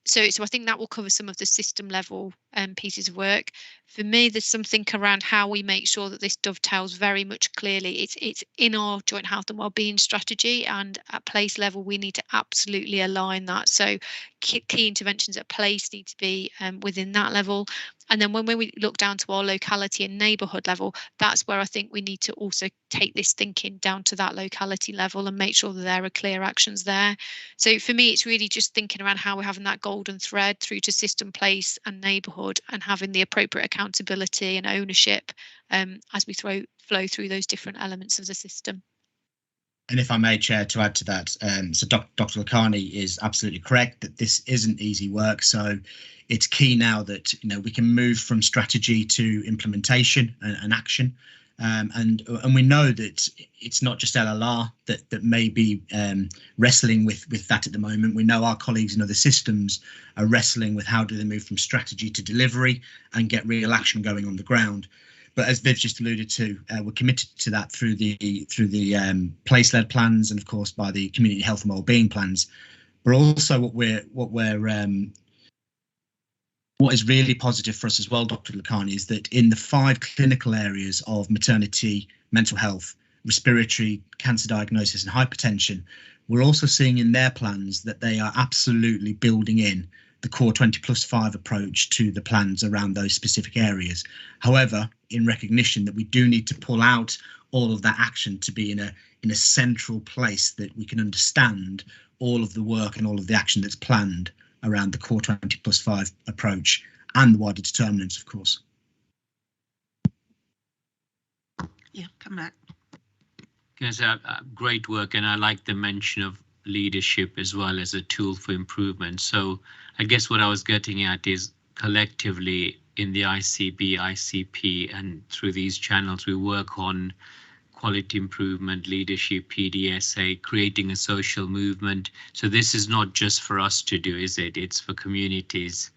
So I think that will cover some of the system level pieces of work. For me, there's something around how we make sure that this dovetails very much clearly. It's in our joint health and wellbeing strategy, and at place level, we need to absolutely align that. So key interventions at place need to be within that level. And then when we look down to our locality and neighbourhood level, that's where I think we need to also take this thinking down to that locality level and make sure that there are clear actions there. So for me, it's really just thinking around how we're having that golden thread through to system, place and neighbourhood, and having the appropriate accountability and ownership as we flow through those different elements of the system. And if I may, Chair, to add to that, so Dr. Lakhani is absolutely correct that this isn't easy work. So it's key now that we can move from strategy to implementation and action. And we know that it's not just LLR that may be wrestling with that at the moment. We know our colleagues in other systems are wrestling with how do they move from strategy to delivery and get real action going on the ground. But as Viv just alluded to, we're committed to that through the place-led plans and, of course, by the community health and wellbeing plans. But also, what is really positive for us as well, Dr. Lakhani, is that in the 5 clinical areas of maternity, mental health, respiratory, cancer diagnosis, and hypertension, we're also seeing in their plans that they are absolutely building in the core 20+5 approach to the plans around those specific areas. However, in recognition that we do need to pull out all of that action to be in a central place that we can understand all of the work and all of the action that's planned around the core 20+5 approach and the wider determinants, of course. Yeah, come back. Yes, great work, and I like the mention of leadership as well as a tool for improvement. So I guess what I was getting at is collectively in the ICB, ICP, and through these channels, we work on quality improvement, leadership, PDSA, creating a social movement. So this is not just for us to do, is it? It's for communities,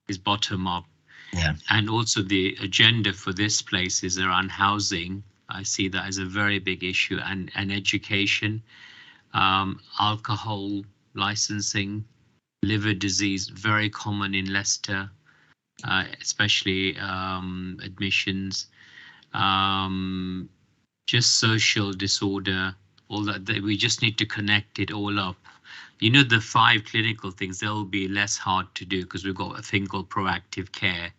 it's bottom up. Yeah. And also the agenda for this place is around housing. I see that as a very big issue, and education, alcohol licensing, liver disease, very common in Leicester, especially admissions, just social disorder, all that. We just need to connect it all up. The 5 clinical things, they'll be less hard to do because we've got a thing called proactive care.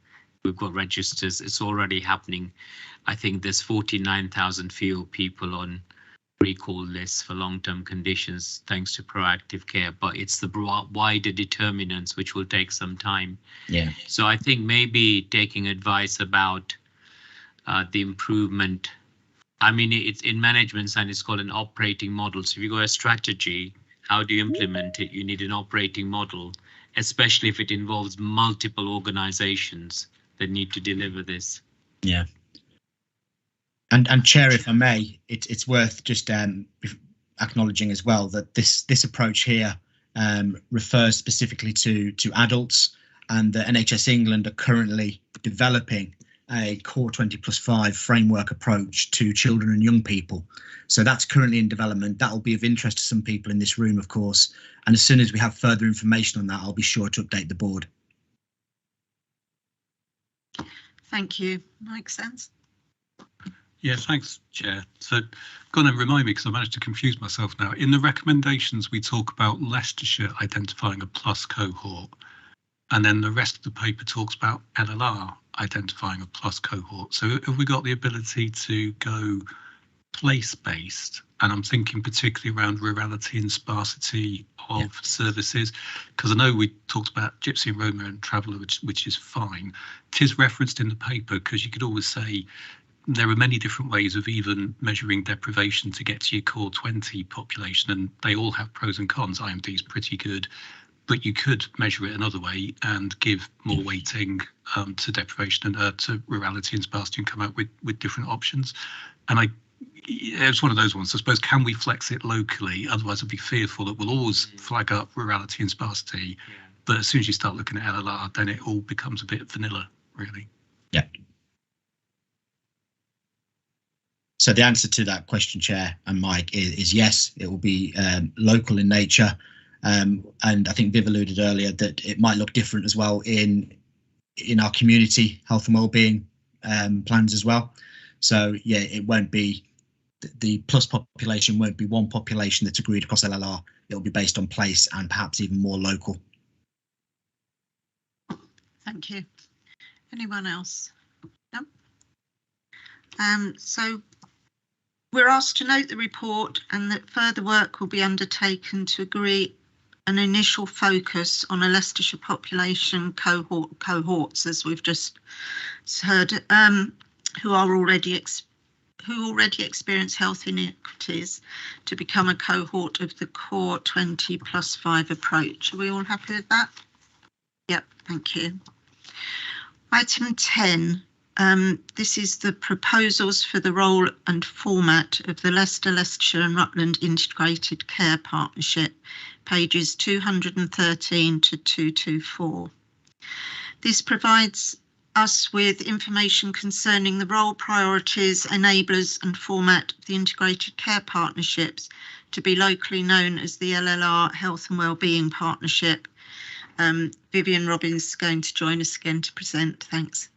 We've got registers. It's already happening. I think there's 49,000 fewer people on recall lists for long-term conditions thanks to proactive care, but it's the wider determinants which will take some time. Yeah. So I think maybe taking advice about the improvement. I mean, it's in management science, it's called an operating model. So if you got a strategy, how do you implement it? You need an operating model, especially if it involves multiple organizations that need to deliver this. Yeah. And Chair, if I may, it's worth just acknowledging as well that this approach here refers specifically to adults, and the NHS England are currently developing a core 20+5 framework approach to children and young people. So that's currently in development. That will be of interest to some people in this room, of course. And as soon as we have further information on that, I'll be sure to update the board. Thank you. Makes sense. Yeah, thanks, Chair. So go on and remind me, because I managed to confuse myself now. In the recommendations, we talk about Leicestershire identifying a plus cohort, and then the rest of the paper talks about LLR identifying a plus cohort. So have we got the ability to go place-based, and I'm thinking particularly around rurality and sparsity of services, because I know we talked about Gypsy and Roma and Traveller, which is fine. It is referenced in the paper because you could always say there are many different ways of even measuring deprivation to get to your core 20 population, and they all have pros and cons. IMD is pretty good, but you could measure it another way and give more weighting to deprivation and to rurality and sparsity and come out with different options. And it's one of those ones, I suppose, can we flex it locally? Otherwise I'd be fearful that we'll always flag up rurality and sparsity, but as soon as you start looking at LLR, then it all becomes a bit vanilla, really. Yeah. So the answer to that question, Chair and Mike, is yes, it will be local in nature. And I think Viv alluded earlier that it might look different as well in our community health and wellbeing plans as well. So yeah, it won't be the plus population won't be one population that's agreed across LLR. It will be based on place and perhaps even more local. Thank you. Anyone else? No. So we're asked to note the report and that further work will be undertaken to agree an initial focus on a Leicestershire population cohorts, as we've just heard, who already experience health inequities, to become a cohort of the core 20+5 approach. Are we all happy with that? Yep, thank you. Item 10. This is the proposals for the role and format of the Leicestershire and Rutland Integrated Care Partnership, pages 213 to 224. This provides us with information concerning the role, priorities, enablers and format of the Integrated Care Partnerships, to be locally known as the LLR Health and Wellbeing Partnership. Vivian Robbins is going to join us again to present. Thanks.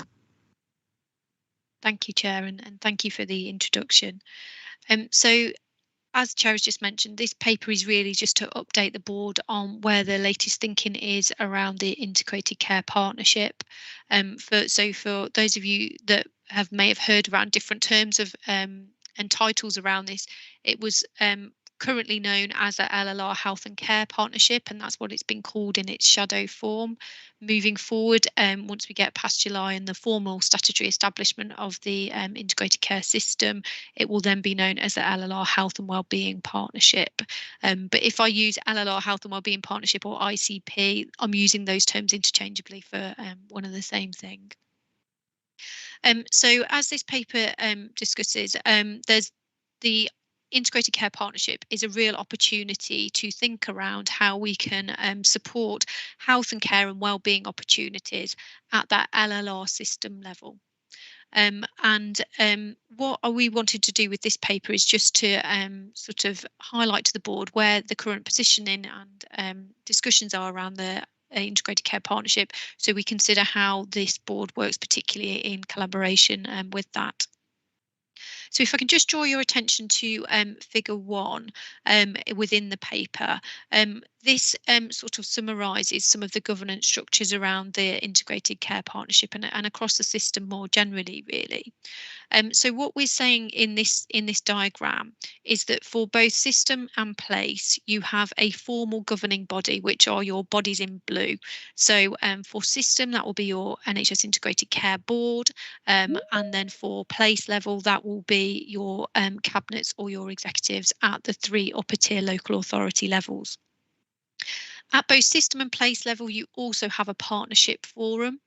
Thank you, Chair, and thank you for the introduction. So, as Chair has just mentioned, this paper is really just to update the board on where the latest thinking is around the Integrated Care Partnership. So for those of you that may have heard around different terms of and titles around this, it was currently known as a LLR Health and Care Partnership, and that's what it's been called in its shadow form. Moving forward, once we get past July and the formal statutory establishment of the integrated care system, it will then be known as the LLR Health and Wellbeing Partnership. But if I use LLR Health and Wellbeing Partnership or ICP, I'm using those terms interchangeably for one and the same thing. So as this paper discusses, there's the Integrated Care Partnership is a real opportunity to think around how we can support health and care and wellbeing opportunities at that LLR system level. What we wanted to do with this paper is just to sort of highlight to the board where the current positioning and discussions are around the Integrated Care Partnership, so we consider how this board works, particularly in collaboration with that. So if I can just draw your attention to figure 1 within the paper, this sort of summarises some of the governance structures around the Integrated Care Partnership and across the system more generally, really. So what we're saying in this diagram is that for both system and place, you have a formal governing body, which are your bodies in blue. So for system, that will be your NHS Integrated Care Board, and then for place level, that will be your cabinets or your executives at the 3 upper tier local authority levels. At both system and place level, you also have a partnership forum.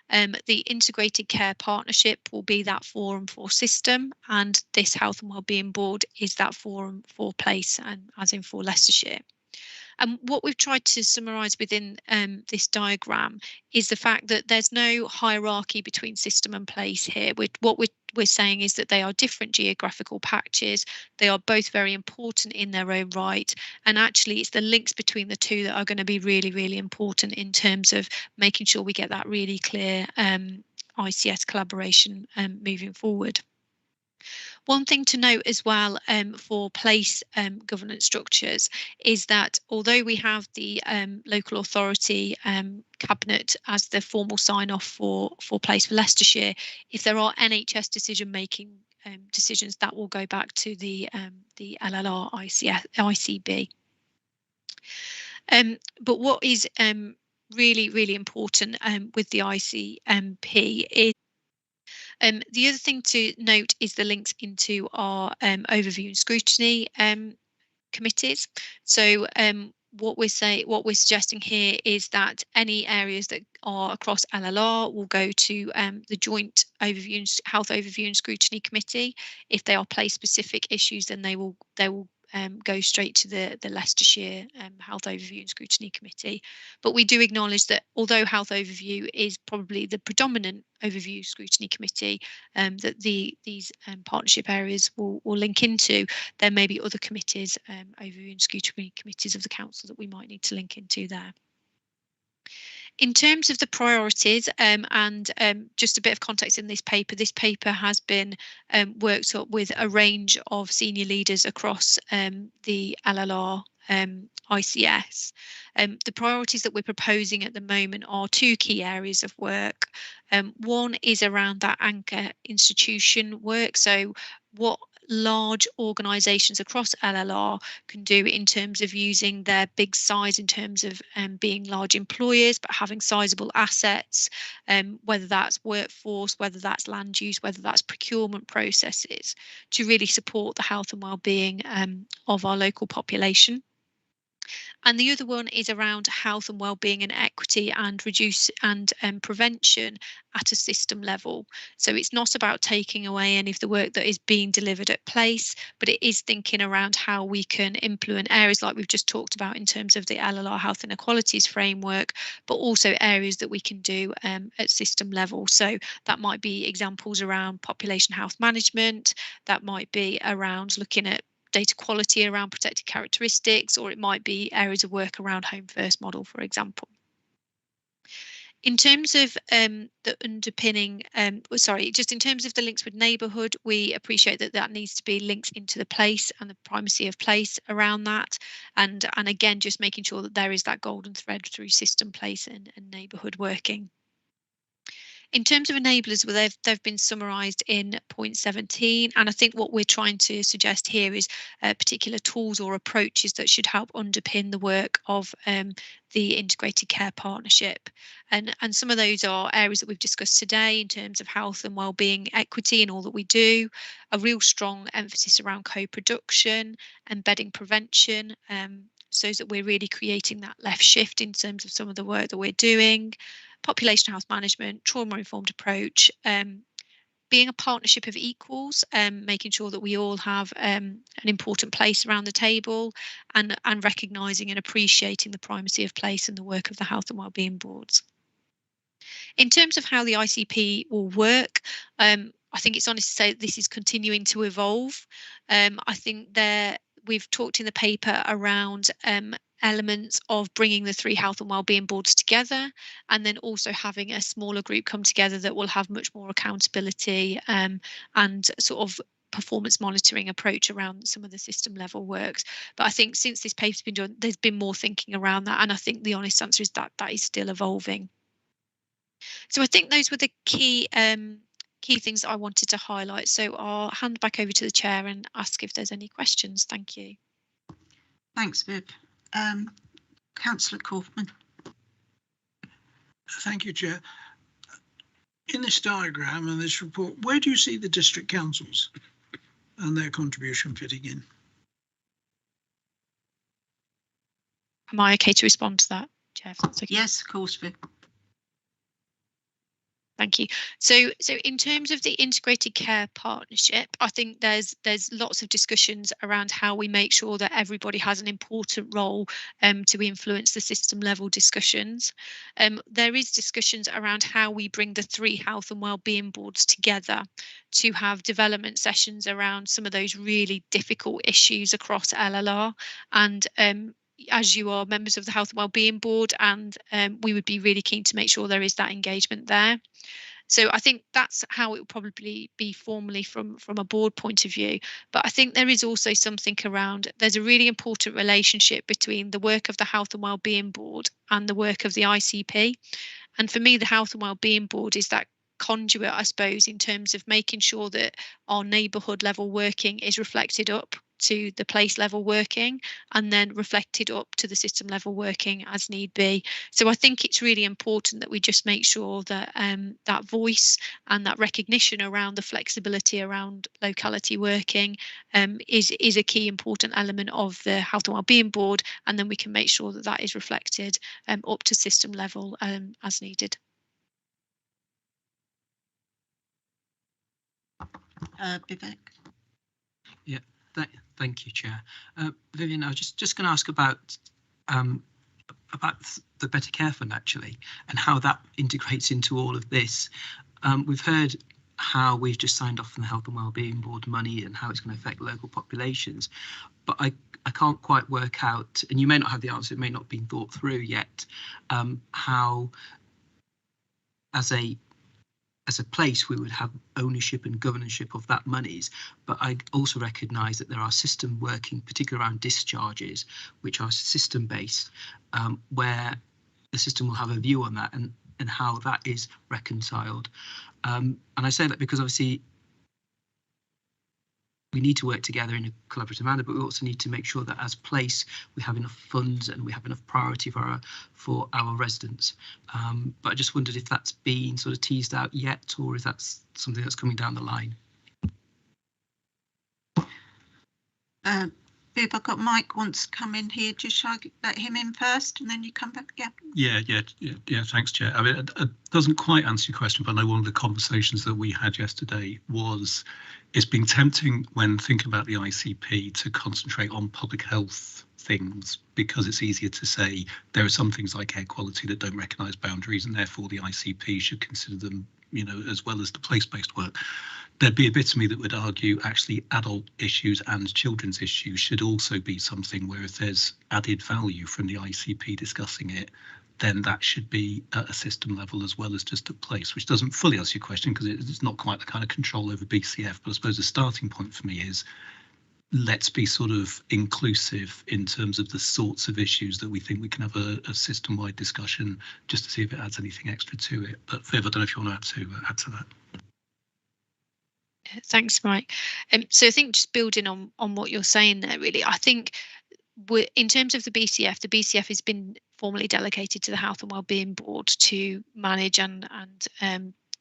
The Integrated Care Partnership will be that forum for system, and this Health and Wellbeing Board is that forum for place, and as in for Leicestershire. And what we've tried to summarise within this diagram is the fact that there's no hierarchy between system and place here. What we're saying is that they are different geographical patches. They are both very important in their own right. And actually, it's the links between the two that are going to be really, really important in terms of making sure we get that really clear ICS collaboration moving forward. One thing to note as well for place governance structures is that although we have the local authority cabinet as the formal sign-off for place for Leicestershire, if there are NHS decision-making decisions, that will go back to the LLR ICB. But what is really important with the ICMP is the other thing to note is the links into our overview and scrutiny committees. So what we're suggesting here is that any areas that are across LLR will go to the joint health overview and scrutiny committee. If they are place specific issues, then they will go straight to the Leicestershire Health Overview and Scrutiny Committee. But we do acknowledge that although Health Overview is probably the predominant overview scrutiny committee that these partnership areas will link into, there may be other committees, overview and scrutiny committees of the council, that we might need to link into there. In terms of the priorities, and just a bit of context in this paper has been worked up with a range of senior leaders across the LLR ICS. The priorities that we're proposing at the moment are two key areas of work. One is around that anchor institution work, so what large organisations across LLR can do in terms of using their big size in terms of being large employers but having sizable assets, whether that's workforce, whether that's land use, whether that's procurement processes, to really support the health and well-being of our local population. And the other one is around health and well-being and equity and prevention at a system level. So it's not about taking away any of the work that is being delivered at place, but it is thinking around how we can implement areas like we've just talked about in terms of the LLR Health Inequalities framework, but also areas that we can do at system level. So that might be examples around population health management, that might be around looking at data quality around protected characteristics, or it might be areas of work around home first model, for example. In terms of the underpinning, just in terms of the links with neighbourhood, we appreciate that needs to be linked into the place and the primacy of place around that, and again just making sure that there is that golden thread through system, place and neighbourhood working. In terms of enablers, well, they've been summarised in point 17, and I think what we're trying to suggest here is particular tools or approaches that should help underpin the work of the integrated care partnership. And some of those are areas that we've discussed today in terms of health and wellbeing equity in all that we do, a real strong emphasis around co-production, embedding prevention, so that we're really creating that left shift in terms of some of the work that we're doing, population health management, trauma-informed approach, being a partnership of equals, making sure that we all have an important place around the table, and recognising and appreciating the primacy of place and the work of the health and wellbeing boards. In terms of how the ICP will work, I think it's honest to say that this is continuing to evolve. I think we've talked in the paper around elements of bringing the three health and wellbeing boards together, and then also having a smaller group come together that will have much more accountability and sort of performance monitoring approach around some of the system level works. But I think since this paper's been done, there's been more thinking around that, and I think the honest answer is that is still evolving. So I think those were the key things that I wanted to highlight. So I'll hand back over to the chair and ask if there's any questions. Thank you. Thanks, Viv. Councillor Kaufman. Thank you, Chair. In this diagram and this report, where do you see the district councils and their contribution fitting in? Am I okay to respond to that, Chair? Okay. Yes, of course, Viv. Thank you. So in terms of the integrated care partnership, I think there's lots of discussions around how we make sure that everybody has an important role to influence the system level discussions. There is discussions around how we bring the three health and wellbeing boards together to have development sessions around some of those really difficult issues across LLR, and as you are members of the Health and Wellbeing Board, and we would be really keen to make sure there is that engagement there. So I think that's how it will probably be formally from a board point of view. But I think there is also something around, there's a really important relationship between the work of the Health and Wellbeing Board and the work of the ICP. And for me, the Health and Wellbeing Board is that conduit, I suppose, in terms of making sure that our neighbourhood level working is reflected up to the place level working and then reflected up to the system level working as need be. So I think it's really important that we just make sure that that voice and that recognition around the flexibility around locality working is a key important element of the Health and Wellbeing Board, and then we can make sure that that is reflected up to system level as needed. Vivek. Yeah, thank you, Chair. Vivian, I was just going to ask about the Better Care Fund actually, and how that integrates into all of this. We've heard how we've just signed off from the Health and Wellbeing Board money and how it's going to affect local populations, but I can't quite work out, and you may not have the answer, it may not have been thought through yet, how as a place we would have ownership and governorship of that monies, but I also recognise that there are system working, particularly around discharges, which are system based, where the system will have a view on that and how that is reconciled. And I say that because obviously we need to work together in a collaborative manner, but we also need to make sure that as place we have enough funds and we have enough priority for our residents. But I just wondered if that's been sort of teased out yet, or if that's something that's coming down the line. Viv, I've got Mike wants to come in here. Just shall I let him in first and then you come back? Yeah. Yeah. Thanks, Chair. I mean, it doesn't quite answer your question, but I know one of the conversations that we had yesterday was it's been tempting when thinking about the ICP to concentrate on public health things, because it's easier to say there are some things like air quality that don't recognise boundaries and therefore the ICP should consider them, you know, as well as the place-based work. There'd be a bit of me that would argue actually adult issues and children's issues should also be something where if there's added value from the ICP discussing it, then that should be at a system level as well as just at place, which doesn't fully answer your question because it's not quite the kind of control over BCF. But I suppose the starting point for me is let's be sort of inclusive in terms of the sorts of issues that we think we can have a system-wide discussion just to see if it adds anything extra to it. But Viv, I don't know if you want to add to that. Thanks, Mike. So I think just building on what you're saying there, really, I think in terms of the BCF has been formally delegated to the Health and Wellbeing Board to manage and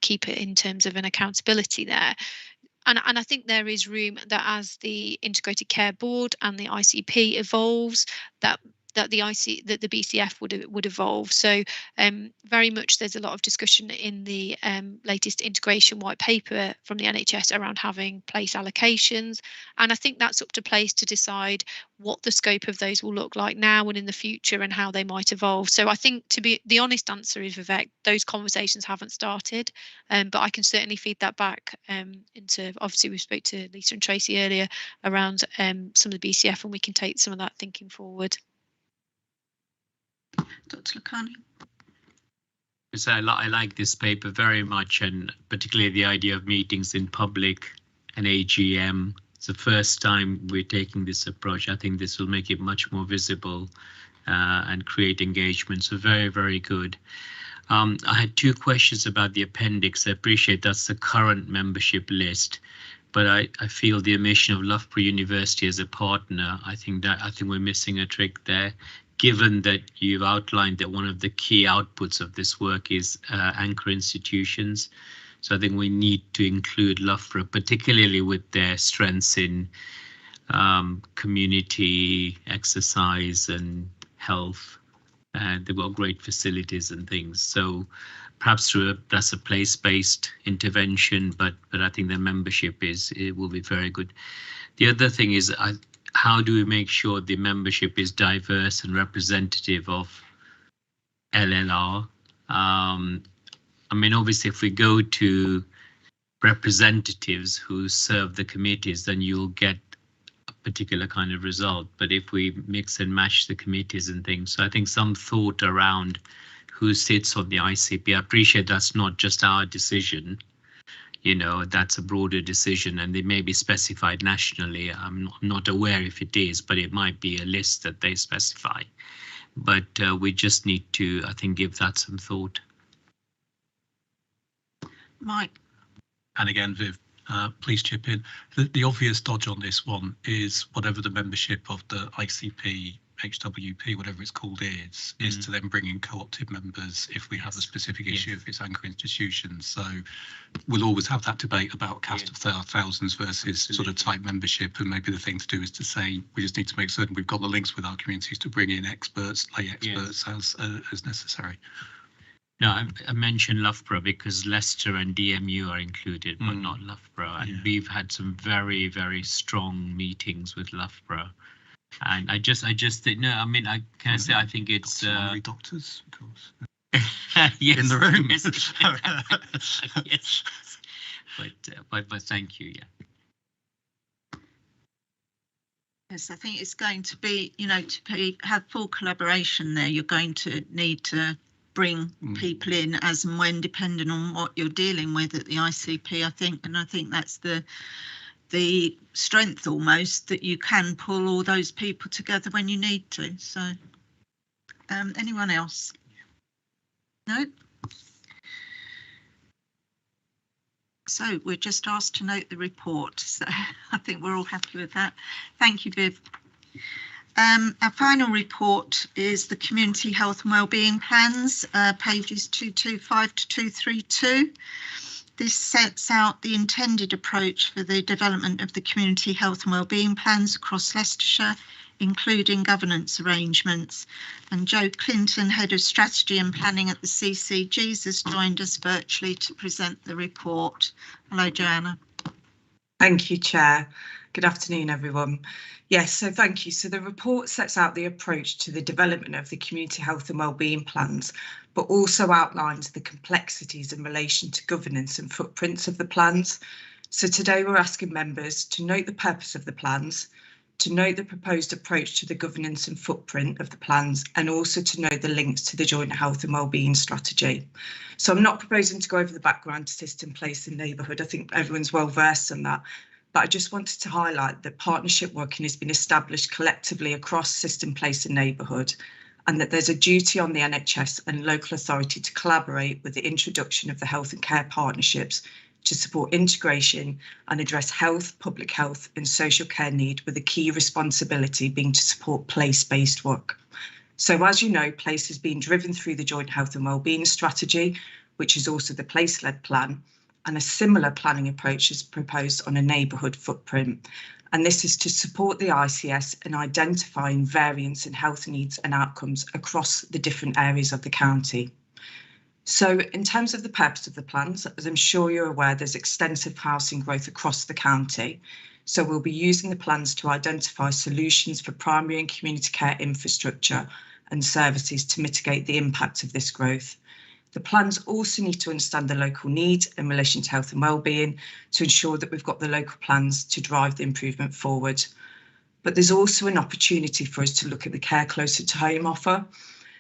keep it in terms of an accountability there. And I think there is room that as the Integrated Care Board and the ICP evolves, that the BCF would evolve. So very much there's a lot of discussion in the latest integration white paper from the NHS around having place allocations, and I think that's up to place to decide what the scope of those will look like now and in the future and how they might evolve. So I think, to be the honest answer is, Vivek, those conversations haven't started, but I can certainly feed that back into, obviously we spoke to Lisa and Tracy earlier around some of the BCF, and we can take some of that thinking forward. Dr. Lakhani. So I like this paper very much, and particularly the idea of meetings in public and AGM. It's the first time we're taking this approach. I think this will make it much more visible and create engagement. So very, very good. I had two questions about the appendix. I appreciate that's the current membership list, but I feel the omission of Loughborough University as a partner, I think we're missing a trick there, given that you've outlined that one of the key outputs of this work is anchor institutions. So I think we need to include Loughborough, particularly with their strengths in community, exercise and health. They've got great facilities and things. So perhaps that's a place-based intervention, but I think their membership will be very good. The other thing is, how do we make sure the membership is diverse and representative of LLR? I mean, obviously, if we go to representatives who serve the committees, then you'll get a particular kind of result. But if we mix and match the committees and things, so I think some thought around who sits on the ICP. I appreciate that's not just our decision. You know, that's a broader decision, and it may be specified nationally. I'm not aware if it is, but it might be a list that they specify. But we just need to, I think, give that some thought. Mike. And again, Viv, please chip in. The obvious dodge on this one is whatever the membership of the ICP, HWP, whatever it's called is to then bring in co-opted members if we have a specific issue, if it's anchor institutions. So we'll always have that debate about cast of thousands versus sort of type membership. And maybe the thing to do is to say, we just need to make certain we've got the links with our communities to bring in experts, lay experts as necessary. No, I mentioned Loughborough because Leicester and DMU are included, but not Loughborough. And we've had some very, very strong meetings with Loughborough. And I just think, no, I mean, I think it's doctors, of course. Yes, in the room. Yes, yes. But thank you, Yes, I think it's going to be, have full collaboration there. You're going to need to bring people in as and when, depending on what you're dealing with at the ICP, I think. And I think that's the strength almost, that you can pull all those people together when you need to. So anyone else? No? So we're just asked to note the report. So I think we're all happy with that. Thank you, Viv. Our final report is the Community Health and Wellbeing Plans, pages 225 to 232. This sets out the intended approach for the development of the Community Health and Wellbeing Plans across Leicestershire, including governance arrangements. And Jo Clinton, Head of Strategy and Planning at the CCGs, has joined us virtually to present the report. Hello, Joanna. Thank you, Chair. Good afternoon, everyone. Yes, so thank you. So the report sets out the approach to the development of the community health and wellbeing plans, but also outlines the complexities in relation to governance and footprints of the plans. So today we're asking members to note the purpose of the plans, to note the proposed approach to the governance and footprint of the plans, and also to note the links to the joint health and wellbeing strategy. So I'm not proposing to go over the background to system, place and neighbourhood. I think everyone's well versed on that. But I just wanted to highlight that partnership working has been established collectively across system, place and neighbourhood, and that there's a duty on the NHS and local authority to collaborate with the introduction of the health and care partnerships to support integration and address health, public health and social care need, with a key responsibility being to support place-based work. So as you know, place has been driven through the joint health and wellbeing strategy, which is also the place-led plan, and a similar planning approach is proposed on a neighbourhood footprint. And this is to support the ICS in identifying variance in health needs and outcomes across the different areas of the county. So in terms of the purpose of the plans, as I'm sure you're aware, there's extensive housing growth across the county. So we'll be using the plans to identify solutions for primary and community care infrastructure and services to mitigate the impact of this growth. The plans also need to understand the local needs in relation to health and wellbeing to ensure that we've got the local plans to drive the improvement forward. But there's also an opportunity for us to look at the care closer to home offer.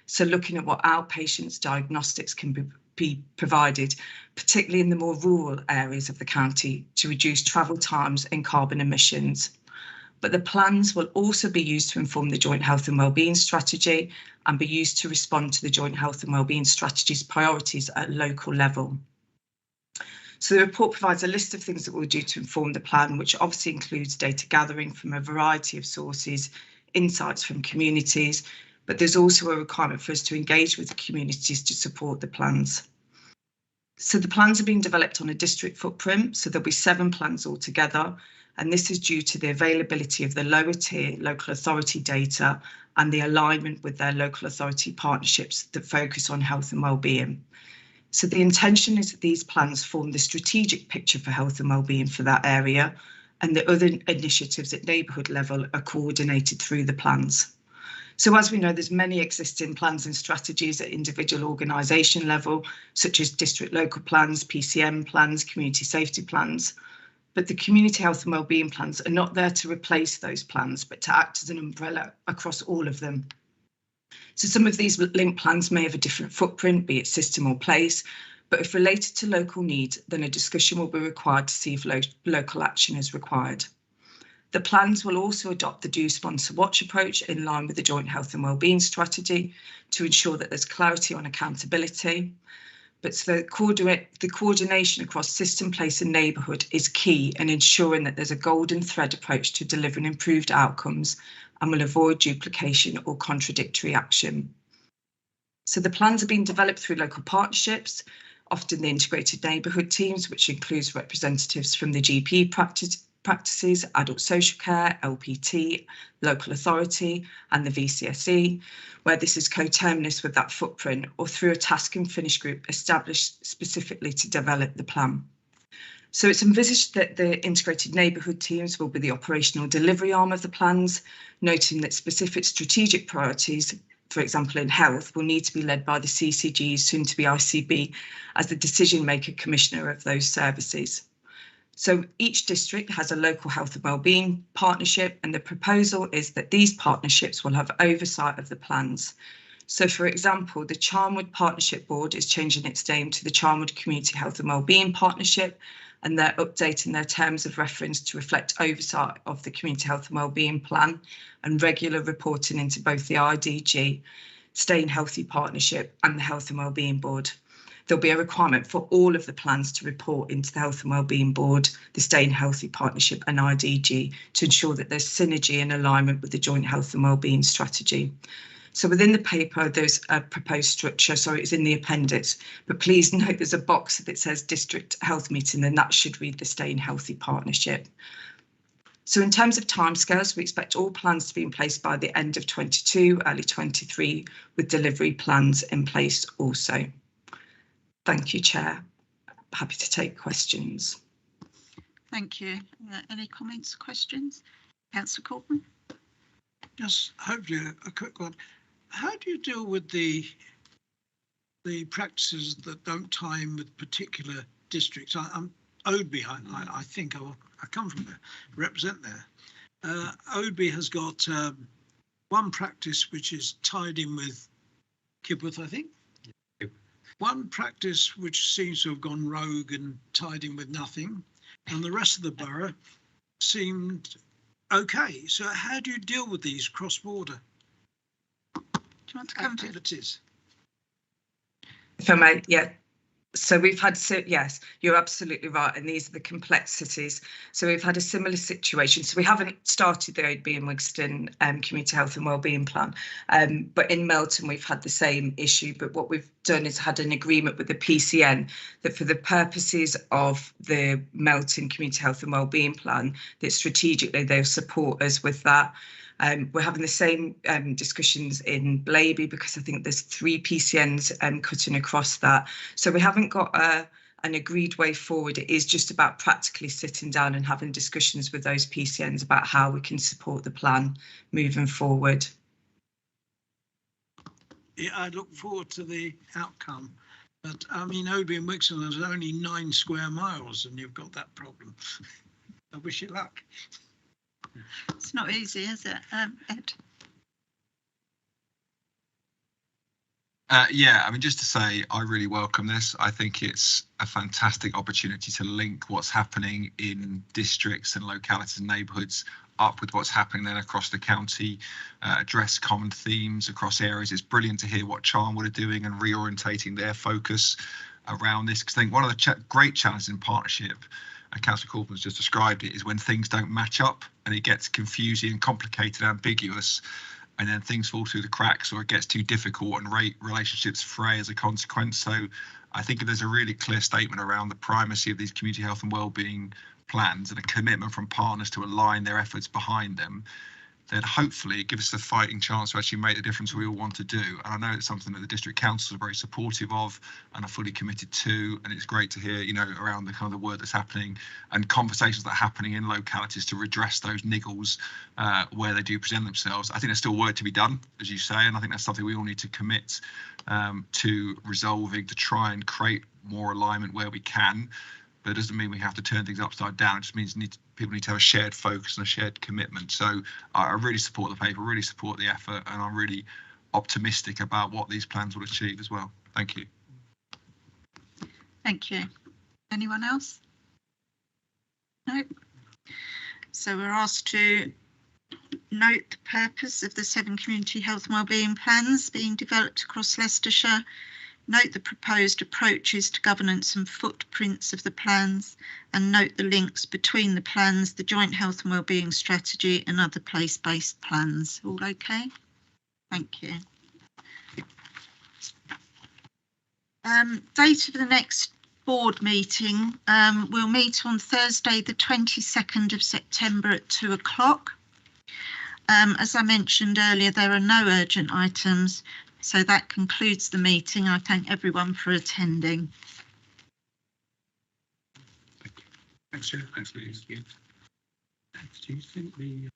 So looking at what outpatients diagnostics can be provided, particularly in the more rural areas of the county, to reduce travel times and carbon emissions. But the plans will also be used to inform the joint health and wellbeing strategy and be used to respond to the joint health and wellbeing strategy's priorities at local level. So the report provides a list of things that we'll do to inform the plan, which obviously includes data gathering from a variety of sources, insights from communities, but there's also a requirement for us to engage with the communities to support the plans. So the plans are being developed on a district footprint, so there'll be 7 plans altogether. And this is due to the availability of the lower tier local authority data and the alignment with their local authority partnerships that focus on health and wellbeing. So the intention is that these plans form the strategic picture for health and wellbeing for that area, and the other initiatives at neighbourhood level are coordinated through the plans. So as we know, there's many existing plans and strategies at individual organisation level, such as district local plans, PCM plans, community safety plans. But the community health and wellbeing plans are not there to replace those plans, but to act as an umbrella across all of them. So some of these linked plans may have a different footprint, be it system or place, but if related to local needs, then a discussion will be required to see if local action is required. The plans will also adopt the do, sponsor, watch approach in line with the joint health and wellbeing strategy to ensure that there's clarity on accountability. But so the coordination across system, place and neighbourhood is key in ensuring that there's a golden thread approach to delivering improved outcomes and will avoid duplication or contradictory action. So the plans are being developed through local partnerships, often the integrated neighbourhood teams, which includes representatives from the GP practices, adult social care, LPT, local authority and the VCSE, where this is coterminous with that footprint, or through a task and finish group established specifically to develop the plan. So it's envisaged that the integrated neighbourhood teams will be the operational delivery arm of the plans, noting that specific strategic priorities, for example in health, will need to be led by the CCGs, soon to be ICB, as the decision maker commissioner of those services. So each district has a local health and wellbeing partnership, and the proposal is that these partnerships will have oversight of the plans. So for example, the Charnwood Partnership Board is changing its name to the Charnwood Community Health and Wellbeing Partnership, and they're updating their terms of reference to reflect oversight of the Community Health and Wellbeing Plan and regular reporting into both the IDG, Staying Healthy Partnership and the Health and Wellbeing Board. There'll be a requirement for all of the plans to report into the Health and Wellbeing Board, the Staying Healthy Partnership and IDG to ensure that there's synergy and alignment with the Joint Health and Wellbeing Strategy. So within the paper, there's a proposed structure, so it's in the appendix, but please note there's a box that says District Health Meeting, and that should read the Staying Healthy Partnership. So in terms of timescales, we expect all plans to be in place by the end of 22, early 23, with delivery plans in place also. Thank you, Chair. Happy to take questions. Thank you. Any comments, questions? Councillor Corbyn? Just hopefully a quick one. How do you deal with the practices that don't tie in with particular districts? I'm Oadby, I think I come from there, represent there. Oadby has got one practice which is tied in with Kibworth, I think. One practice which seems to have gone rogue and tied in with nothing, and the rest of the borough seemed okay. So how do you deal with these cross-border activities? If I may, yeah. So we've had, yes, you're absolutely right, and these are the complexities. So we've had a similar situation. So we haven't started the Oadby and Wigston Community Health and Wellbeing Plan, but in Melton we've had the same issue. But what we've done is had an agreement with the PCN that for the purposes of the Melton Community Health and Wellbeing Plan, that strategically they'll support us with that. We're having the same discussions in Blaby because I think there's 3 PCNs cutting across that. So we haven't got an agreed way forward. It is just about practically sitting down and having discussions with those PCNs about how we can support the plan moving forward. Yeah, I look forward to the outcome. But I mean, Oadby and Wigston is only 9 square miles and you've got that problem. I wish you luck. It's not easy, is it, Ed? Yeah, I mean, just to say, I really welcome this. I think it's a fantastic opportunity to link what's happening in districts and localities and neighbourhoods up with what's happening then across the county, address common themes across areas. It's brilliant to hear what Charnwood are doing and reorientating their focus around this, because I think one of the great challenges in partnership, and Councillor Corbyn has just described it, is when things don't match up and it gets confusing and complicated and ambiguous, and then things fall through the cracks or it gets too difficult and relationships fray as a consequence. So I think if there's a really clear statement around the primacy of these community health and wellbeing plans and a commitment from partners to align their efforts behind them, then hopefully it gives us a fighting chance to actually make the difference we all want to do. And I know it's something that the district councils are very supportive of and are fully committed to. And it's great to hear, you know, around the kind of the work that's happening and conversations that are happening in localities to redress those niggles where they do present themselves. I think there's still work to be done, as you say, and I think that's something we all need to commit to resolving, to try and create more alignment where we can. But it doesn't mean we have to turn things upside down. It just means people need to have a shared focus and a shared commitment. So I really support the paper, really support the effort, and I'm really optimistic about what these plans will achieve as well. Thank you. Thank you. Anyone else? No. So we're asked to note the purpose of the 7 community health and wellbeing plans being developed across Leicestershire Note the proposed approaches to governance and footprints of the plans, and note the links between the plans, the joint health and wellbeing strategy and other place-based plans. All okay? Thank you. Date of the next board meeting. We'll meet on Thursday the 22nd of September at 2 o'clock. As I mentioned earlier, there are no urgent items, so that concludes the meeting. I thank everyone for attending. Thanks, Chair. Thanks, Louise. Do you think the